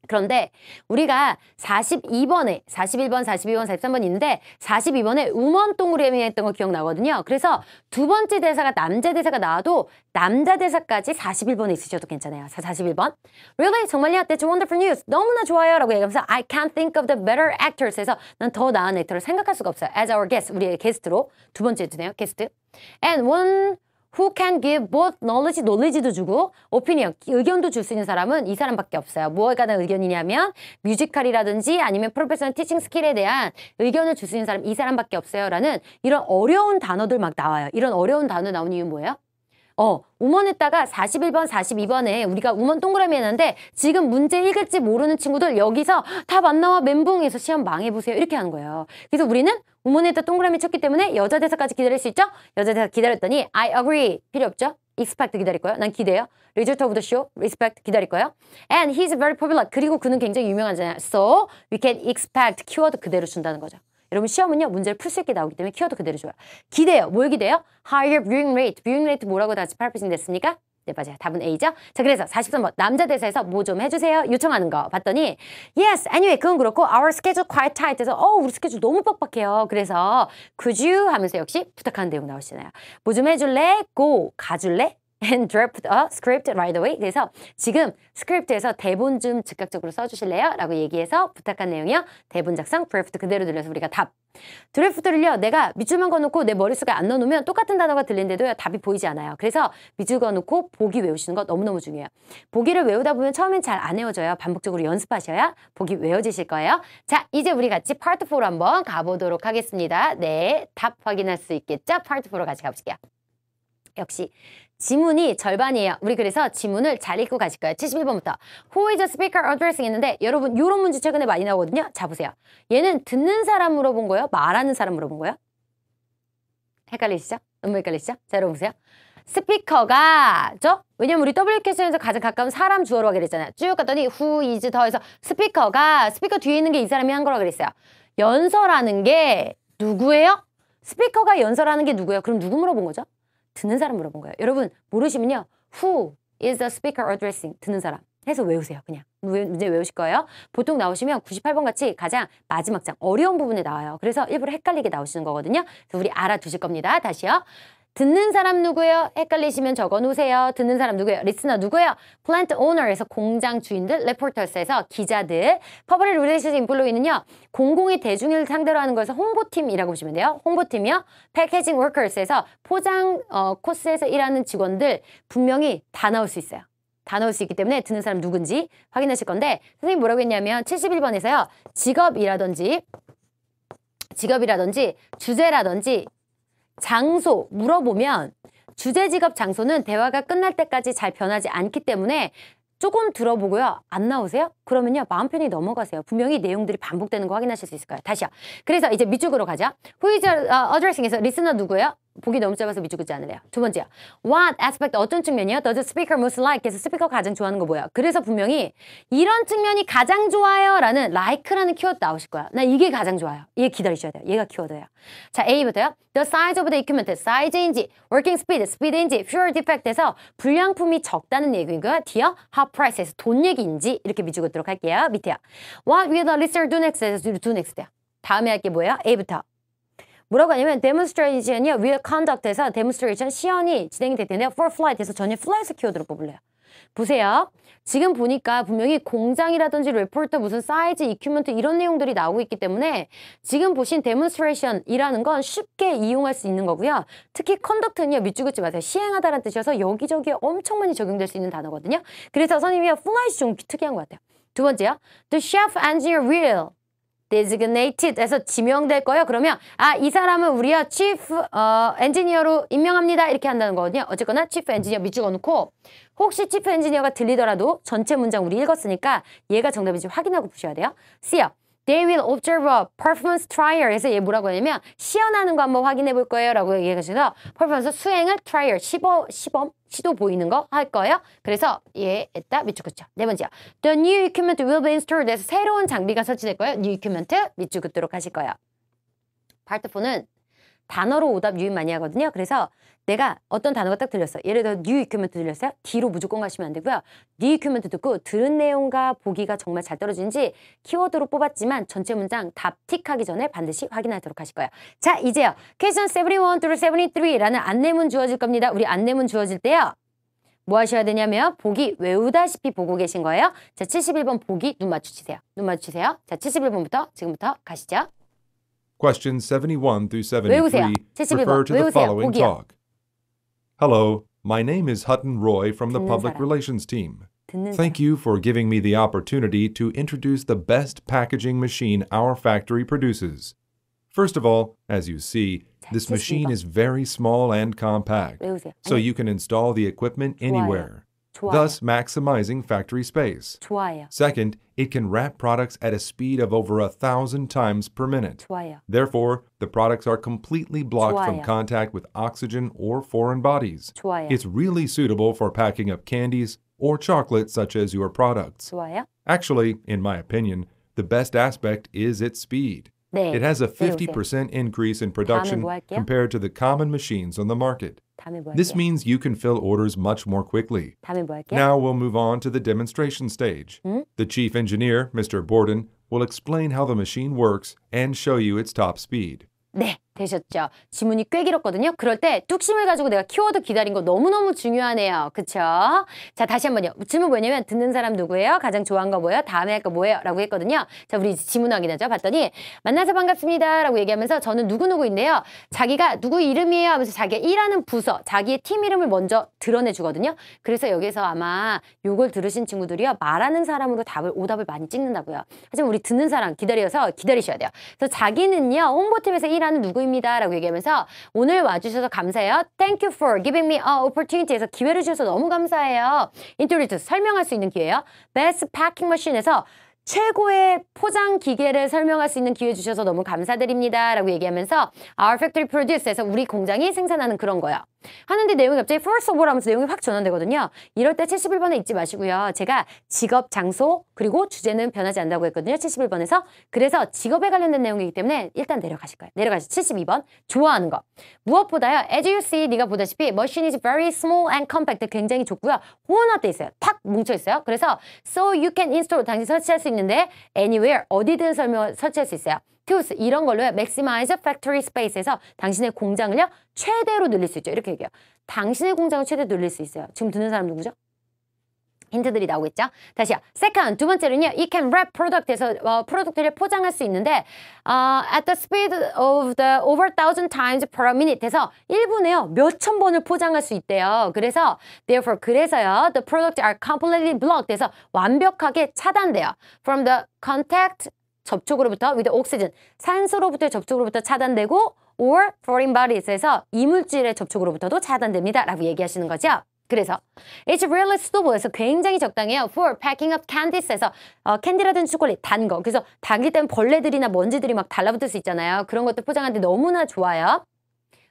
그런데 우리가 41번, 42번, 43번 있는데 42번에 우먼 동그라미 했던 거 기억나거든요. 그래서 두 번째 대사가 남자 대사가 나와도 남자 대사까지 41번에 있으셔도 괜찮아요. 41번. Really? 정말요? That's wonderful news. 너무나 좋아요. 라고 얘기하면서 I can't think of the better actors 해서 난 더 나은 액터를 생각할 수가 없어요. As our guest. 우리의 게스트로. 두 번째 드네요. 게스트. And one who can give both knowledge, knowledge도 주고 opinion, 의견도 줄 수 있는 사람은 이 사람밖에 없어요. 뭐에 관한 의견이냐면 뮤지컬이라든지 아니면 프로페셔널 티칭 스킬에 대한 의견을 줄 수 있는 사람 이 사람밖에 없어요. 라는 이런 어려운 단어들 막 나와요. 이런 어려운 단어 나오는 이유는 뭐예요? 우먼했다가 41번, 42번에 우리가 우먼 동그라미 했는데 지금 문제 읽을지 모르는 친구들 여기서 답 안 나와 멘붕해서 시험 망해보세요. 이렇게 하는 거예요. 그래서 우리는 우먼에다 동그라미 쳤기 때문에 여자 대사까지 기다릴 수 있죠? 여자 대사 기다렸더니 I agree 필요 없죠? expect 기다릴 거예요. 난 기대요. result of the show, respect 기다릴 거예요. And he's very popular. 그리고 그는 굉장히 유명하잖아요. So we can expect 키워드 그대로 준다는 거죠. 여러분 시험은요 문제를 풀 수 있게 나오기 때문에 키워드 그대로 줘요. 기대요. 뭘 기대요? Higher viewing rate. viewing rate 뭐라고 다시 파라프레이징 됐습니까? 네, 맞아요. 답은 A죠. 자, 그래서 43번 남자 대사에서 뭐 좀 해주세요. 요청하는 거 봤더니 Yes, anyway, 그건 그렇고 Our schedule quite tight 해서 우리 스케줄 너무 빡빡해요. 그래서 Could you 하면서 역시 부탁하는 내용 나오시잖아요. 뭐 좀 해줄래? Go, 가줄래? And draft a script right away. 그래서 지금 스크립트에서 대본 좀 즉각적으로 써주실래요? 라고 얘기해서 부탁한 내용이요. 대본 작성, 드래프트 그대로 들려서 우리가 답. 드래프트를요. 내가 밑줄만 그어놓고 내 머릿속에 안 넣어놓으면 똑같은 단어가 들리는데도요. 답이 보이지 않아요. 그래서 밑줄 그어놓고 보기 외우시는 거 너무너무 중요해요. 보기를 외우다 보면 처음엔 잘 안 외워져요. 반복적으로 연습하셔야 보기 외워지실 거예요. 자, 이제 우리 같이 파트 4로 한번 가보도록 하겠습니다. 네, 답 확인할 수 있겠죠? 파트 4로 같이 가보실게요. 역시 지문이 절반이에요. 우리 그래서 지문을 잘 읽고 가실 거예요. 71번부터 Who is the speaker addressing 했는데 여러분 이런 문제 최근에 많이 나오거든요. 자 보세요. 얘는 듣는 사람 물어본 거예요? 말하는 사람 물어본 거예요? 헷갈리시죠? 너무 헷갈리시죠? 자 여러분 보세요. 스피커가 왜냐면 우리 WQ에서 가장 가까운 사람 주어로 하기로 했잖아요. 쭉 갔더니 who is 더해서 스피커 뒤에 있는 게 이 사람이 한 거라고 그랬어요. 연설하는 게 누구예요? 스피커가 연설하는 게 누구예요? 그럼 누구 물어본 거죠? 듣는 사람 물어본 거예요. 여러분 모르시면요. Who is the speaker addressing? 듣는 사람. 해서 외우세요. 그냥. 문제 외우실 거예요. 보통 나오시면 98번 같이 가장 마지막 장 어려운 부분에 나와요. 그래서 일부러 헷갈리게 나오시는 거거든요. 그래서 우리 알아두실 겁니다. 다시요. 듣는 사람 누구예요? 헷갈리시면 적어놓으세요. 듣는 사람 누구예요? 리스너 누구예요? 플랜트 오너에서 공장 주인들, 레포터스에서 기자들, 퍼블릭 릴레이션 임플로이는요. 공공의 대중을 상대로 하는 거에서 홍보팀이라고 보시면 돼요. 홍보팀이요. 패키징 워커스에서 포장 코스에서 일하는 직원들 분명히 다 나올 수 있어요. 다 넣을 수 있기 때문에 듣는 사람 누군지 확인하실 건데 선생님이 뭐라고 했냐면 71번에서요. 직업이라든지 주제라든지 장소 물어보면 주제, 직업, 장소는 대화가 끝날 때까지 잘 변하지 않기 때문에 조금 들어보고요. 안 나오세요? 그러면요. 마음 편히 넘어가세요. 분명히 내용들이 반복되는 거 확인하실 수 있을 거예요. 다시요. 그래서 이제 밑줄으로 가자. Who is addressing에서 리스너 누구예요? 보기 너무 짧아서 밑줄 긋지 않으래요. 두 번째요. What aspect 어떤 측면이요? Does the speaker most like? 그래서 스피커 가장 좋아하는 거 뭐야? 그래서 분명히 이런 측면이 가장 좋아요 라는 like라는 키워드 나오실 거야. 나 이게 가장 좋아요. 얘 기다리셔야 돼요. 얘가 키워드예요. 자, A부터요. The size of the equipment, 사이즈인지, working speed, 스피드인지, fuel defect에서 불량품이 적다는 얘기고요. D요. How price에서 돈 얘기인지 이렇게 밑줄 긋도록 할게요. 밑에요. What will the listener do next에서 do next요. 다음에 할 게 뭐예요? A부터. 뭐라고 하냐면 demonstration이요. will conduct에서 demonstration 시연이 진행이 될 텐데요. for flight에서 전혀 flight에서 키워드로 뽑을래요. 보세요. 지금 보니까 분명히 공장이라든지 레포터 무슨 사이즈, 이큐먼트 이런 내용들이 나오고 있기 때문에 지금 보신 demonstration이라는 건 쉽게 이용할 수 있는 거고요. 특히 conduct는요. 밑줄 긋지 마세요. 시행하다라는 뜻이어서 여기저기에 엄청 많이 적용될 수 있는 단어거든요. 그래서 선생님이 flight이 좀 특이한 것 같아요. 두 번째요. The chef engineer will designated,에서 지명될 거예요. 그러면 이 사람은 우리가 chief 엔지니어로 임명합니다. 이렇게 한다는 거거든요. 어쨌거나 chief 엔지니어 밑줄 그어놓고 혹시 chief 엔지니어가 들리더라도 전체 문장 우리 읽었으니까 얘가 정답인지 확인하고 푸셔야 돼요. C요. They will observe a performance trial. 해서 얘 뭐라고 하냐면 시연하는 거 한번 확인해 볼 거예요. 라고 얘기하셔서 performance 수행을 trial, 시도 보이는 거 할 거예요. 그래서 얘에다 밑줄 긋죠. 네 번째요. The new equipment will be installed. 해서 새로운 장비가 설치될 거예요. new equipment 밑줄 긋도록 하실 거예요. 파트 4는 단어로 오답 유인 많이 하거든요. 그래서 내가 어떤 단어가 딱 들렸어. 예를 들어 new equipment 들렸어요. D로 무조건 가시면 안 되고요. new equipment 듣고 들은 내용과 보기가 정말 잘 떨어지는지 키워드로 뽑았지만 전체 문장 답 틱하기 전에 반드시 확인하도록 하실 거예요. 자, 이제요. Question 71 through 73라는 안내문 주어질 겁니다. 우리 안내문 주어질 때요. 뭐 하셔야 되냐면 보기 외우다시피 보고 계신 거예요. 자, 71번 보기 눈 맞추시세요. 눈 맞추세요. 자, 71번부터 지금부터 가시죠. Questions 71 through 73 외우세요. 71번. refer to the 외우세요. following 보기요. talk. Hello, my name is Hutton Roy from the 듣는 Public 사람. Relations team. 듣는 Thank you for giving me the opportunity to introduce the best packaging machine our factory produces. First of all, as you see, this machine is very small and compact, 외우세요. so you can install the equipment anywhere, 좋아요. thus maximizing factory space. 좋아요. Second, it can wrap products at a speed of over 1,000 times per minute. 좋아요. Therefore, the products are completely blocked from 좋아요. contact with oxygen or foreign bodies. 좋아요. It's really suitable for packing up candies or chocolate such as your products. 좋아요. Actually, in my opinion, the best aspect is its speed. 네. It has a 내려오세요. 50% increase in production 뭐 할게요? compared to the common machines on the market. 다음에 뭐 This 할게요? means you can fill orders much more quickly. 다음에 뭐 할게요? Now we'll move on to the demonstration stage. The chief engineer, Mr. Borden, will explain how the machine works and show you its top speed. 네, 되셨죠? 지문이 꽤 길었거든요. 그럴 때 뚝심을 가지고 내가 키워드 기다린 거 너무너무 중요하네요. 그쵸? 자, 다시 한번요. 질문 뭐냐면 듣는 사람 누구예요? 가장 좋아하는 거 뭐예요? 다음에 할 거 뭐예요? 라고 했거든요. 자, 우리 지문 확인하죠. 봤더니 만나서 반갑습니다. 라고 얘기하면서 저는 누구누구인데요. 자기가 누구 이름이에요? 하면서 자기가 일하는 부서, 자기의 팀 이름을 먼저 드러내주거든요. 그래서 여기서 아마 요걸 들으신 친구들이요. 말하는 사람으로 오답을 많이 찍는다고요. 하지만 우리 듣는 사람 기다리셔야 돼요. 그래서 자기는요. 홍보팀에서 일하는 누구입니다. 라고 얘기하면서 오늘 와주셔서 감사해요. Thank you for giving me an opportunity 해서 기회를 주셔서 너무 감사해요. Introduce, 설명할 수 있는 기회예요. Best packing machine에서 최고의 포장 기계를 설명할 수 있는 기회 주셔서 너무 감사드립니다. 라고 얘기하면서 Our factory produce에서 우리 공장이 생산하는 그런 거예요. 하는데 내용이 갑자기 first of all 하면서 내용이 확 전환되거든요. 이럴 때 71번에 잊지 마시고요. 제가 직업, 장소, 그리고 주제는 변하지 않는다고 했거든요. 71번에서. 그래서 직업에 관련된 내용이기 때문에 일단 내려가실 거예요. 내려가시 72번. 좋아하는 거. 무엇보다요. As you see, 네가 보다시피 machine is very small and compact. 굉장히 좁고요. 혼합돼 있어요. 탁 뭉쳐 있어요. 그래서 so you can install, 당신 설치할 수 있는데 anywhere, 어디든 설치할 수 있어요. tools, 이런 걸로요. maximize factory space에서 당신의 공장을요. 최대로 늘릴 수 있죠. 이렇게 얘기해요. 당신의 공장을 최대로 늘릴 수 있어요. 지금 듣는 사람 누구죠? 힌트들이 나오겠죠? 다시요. Second, 두 번째는요. It can wrap product에서 프로덕트를 포장할 수 있는데 at the speed of the over 1,000 times per minute 해서 1분에요. 몇천 번을 포장할 수 있대요. 그래서 therefore, 그래서요. The products are completely blocked 해서 완벽하게 차단돼요. From the contact, 접촉으로부터 with oxygen, 산소로부터의 접촉으로부터 차단되고 or foreign bodies에서 이물질의 접촉으로부터도 차단됩니다. 라고 얘기하시는 거죠. 그래서 It's really suitable.에서 굉장히 적당해요. For packing up candies에서 캔디라든지 초콜릿, 단 거. 그래서 단기 때문에 벌레들이나 먼지들이 막 달라붙을 수 있잖아요. 그런 것들 포장하는데 너무나 좋아요.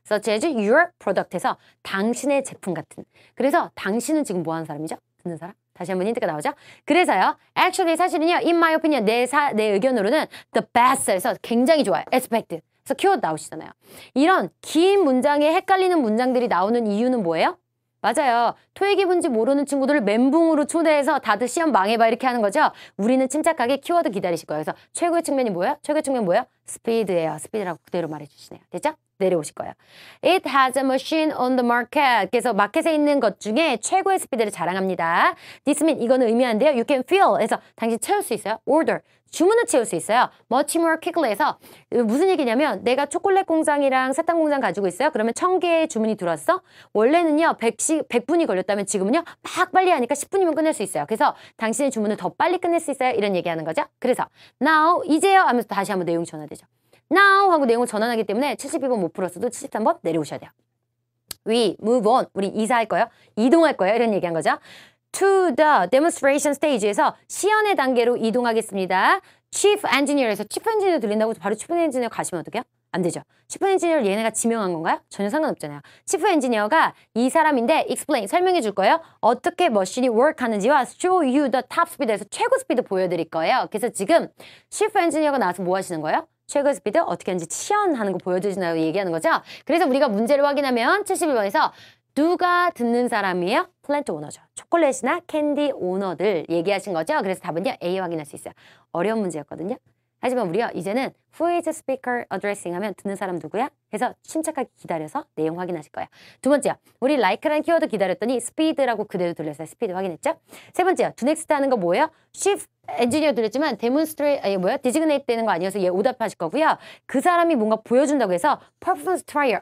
Such as your product에서 당신의 제품 같은. 그래서 당신은 지금 뭐 하는 사람이죠? 듣는 사람? 다시 한번 힌트가 나오죠? 그래서요. Actually 사실은요. In my opinion, 내 의견으로는 the best에서 굉장히 좋아요. aspect. 그래서 키워드 나오시잖아요. 이런 긴 문장에 헷갈리는 문장들이 나오는 이유는 뭐예요? 맞아요. 토익이 뭔지 모르는 친구들을 멘붕으로 초대해서 다들 시험 망해봐 이렇게 하는 거죠. 우리는 침착하게 키워드 기다리실 거예요. 그래서 최고의 측면이 뭐예요? 최고의 측면 뭐예요? 스피드예요. 스피드라고 그대로 말해주시네요. 됐죠? 내려오실 거예요. It has a machine on the market. 그래서 마켓에 있는 것 중에 최고의 스피드를 자랑합니다. This means 이거는 의미하는데요. You can fill 해서 당신 채울 수 있어요. Order. 주문을 채울 수 있어요. Much more quickly 해서 무슨 얘기냐면 내가 초콜릿 공장이랑 사탕 공장 가지고 있어요. 그러면 1,000개의 주문이 들어왔어. 원래는요 100분이 걸렸다면 지금은요 막 빨리 하니까 10분이면 끝낼 수 있어요. 그래서 당신의 주문을 더 빨리 끝낼 수 있어요. 이런 얘기하는 거죠. 그래서 now 이제요 하면서 다시 한번 내용이 전환되죠. now 하고 내용을 전환하기 때문에 72번 못 풀었어도 73번 내려오셔야 돼요. We move on. 우리 이사할 거예요. 이동할 거예요. 이런 얘기한 거죠. To the demonstration stage에서 시연의 단계로 이동하겠습니다. Chief Engineer에서 Chief Engineer 들린다고 바로 Chief Engineer 가시면 어떡해요? 안 되죠. Chief Engineer를 얘네가 지명한 건가요? 전혀 상관없잖아요. Chief Engineer가 이 사람인데 explain, 설명해 줄 거예요. 어떻게 머신이 work 하는지와 show you the top speed에서 최고 스피드 보여드릴 거예요. 그래서 지금 Chief Engineer가 나와서 뭐 하시는 거예요? 최고 스피드 어떻게 하는지 시연하는 거 보여주시나요? 얘기하는 거죠. 그래서 우리가 문제를 확인하면 71번에서 누가 듣는 사람이에요? 플랜트 오너죠. 초콜릿이나 캔디 오너들 얘기하신 거죠. 그래서 답은요. A 확인할 수 있어요. 어려운 문제였거든요. 하지만 우리가 이제는 Who is speaker addressing 하면 듣는 사람 누구야? 해서 침착하게 기다려서 내용 확인하실 거예요. 두 번째요. 우리 like라는 키워드 기다렸더니 speed라고 그대로 들렸어요. 스피드 확인했죠? 세 번째요. do next 하는 거 뭐예요? shift 엔지니어 들렸지만 designate 되는 거 아니어서 얘 오답하실 거고요. 그 사람이 뭔가 보여준다고 해서 performance trial.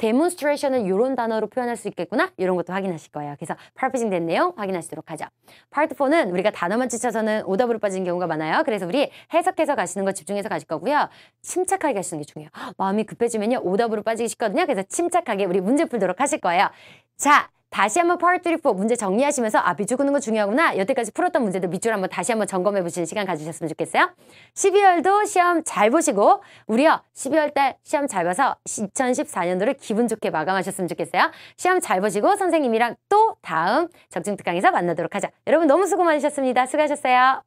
데몬스트레이션을 이런 단어로 표현할 수 있겠구나? 이런 것도 확인하실 거예요. 그래서 파르페징 된 내용 확인하시도록 하죠. 파트 4는 우리가 단어만 지쳐서는 오답으로 빠지는 경우가 많아요. 그래서 우리 해석해서 가시는 거 집중해서 가실 거고요. 침착하게 가시는 게 중요해요. 마음이 급해지면요. 오답으로 빠지기 쉽거든요. 그래서 침착하게 우리 문제 풀도록 하실 거예요. 자, 다시 한번 파트 3, 4 문제 정리하시면서 밑줄 긋는 거 중요하구나. 여태까지 풀었던 문제들 밑줄 한번 다시 한번 점검해 보시는 시간 가지셨으면 좋겠어요. 12월도 시험 잘 보시고 우리요 12월 달 시험 잘 봐서 2014년도를 기분 좋게 마감하셨으면 좋겠어요. 시험 잘 보시고 선생님이랑 또 다음 적중특강에서 만나도록 하자. 여러분 너무 수고 많으셨습니다. 수고하셨어요.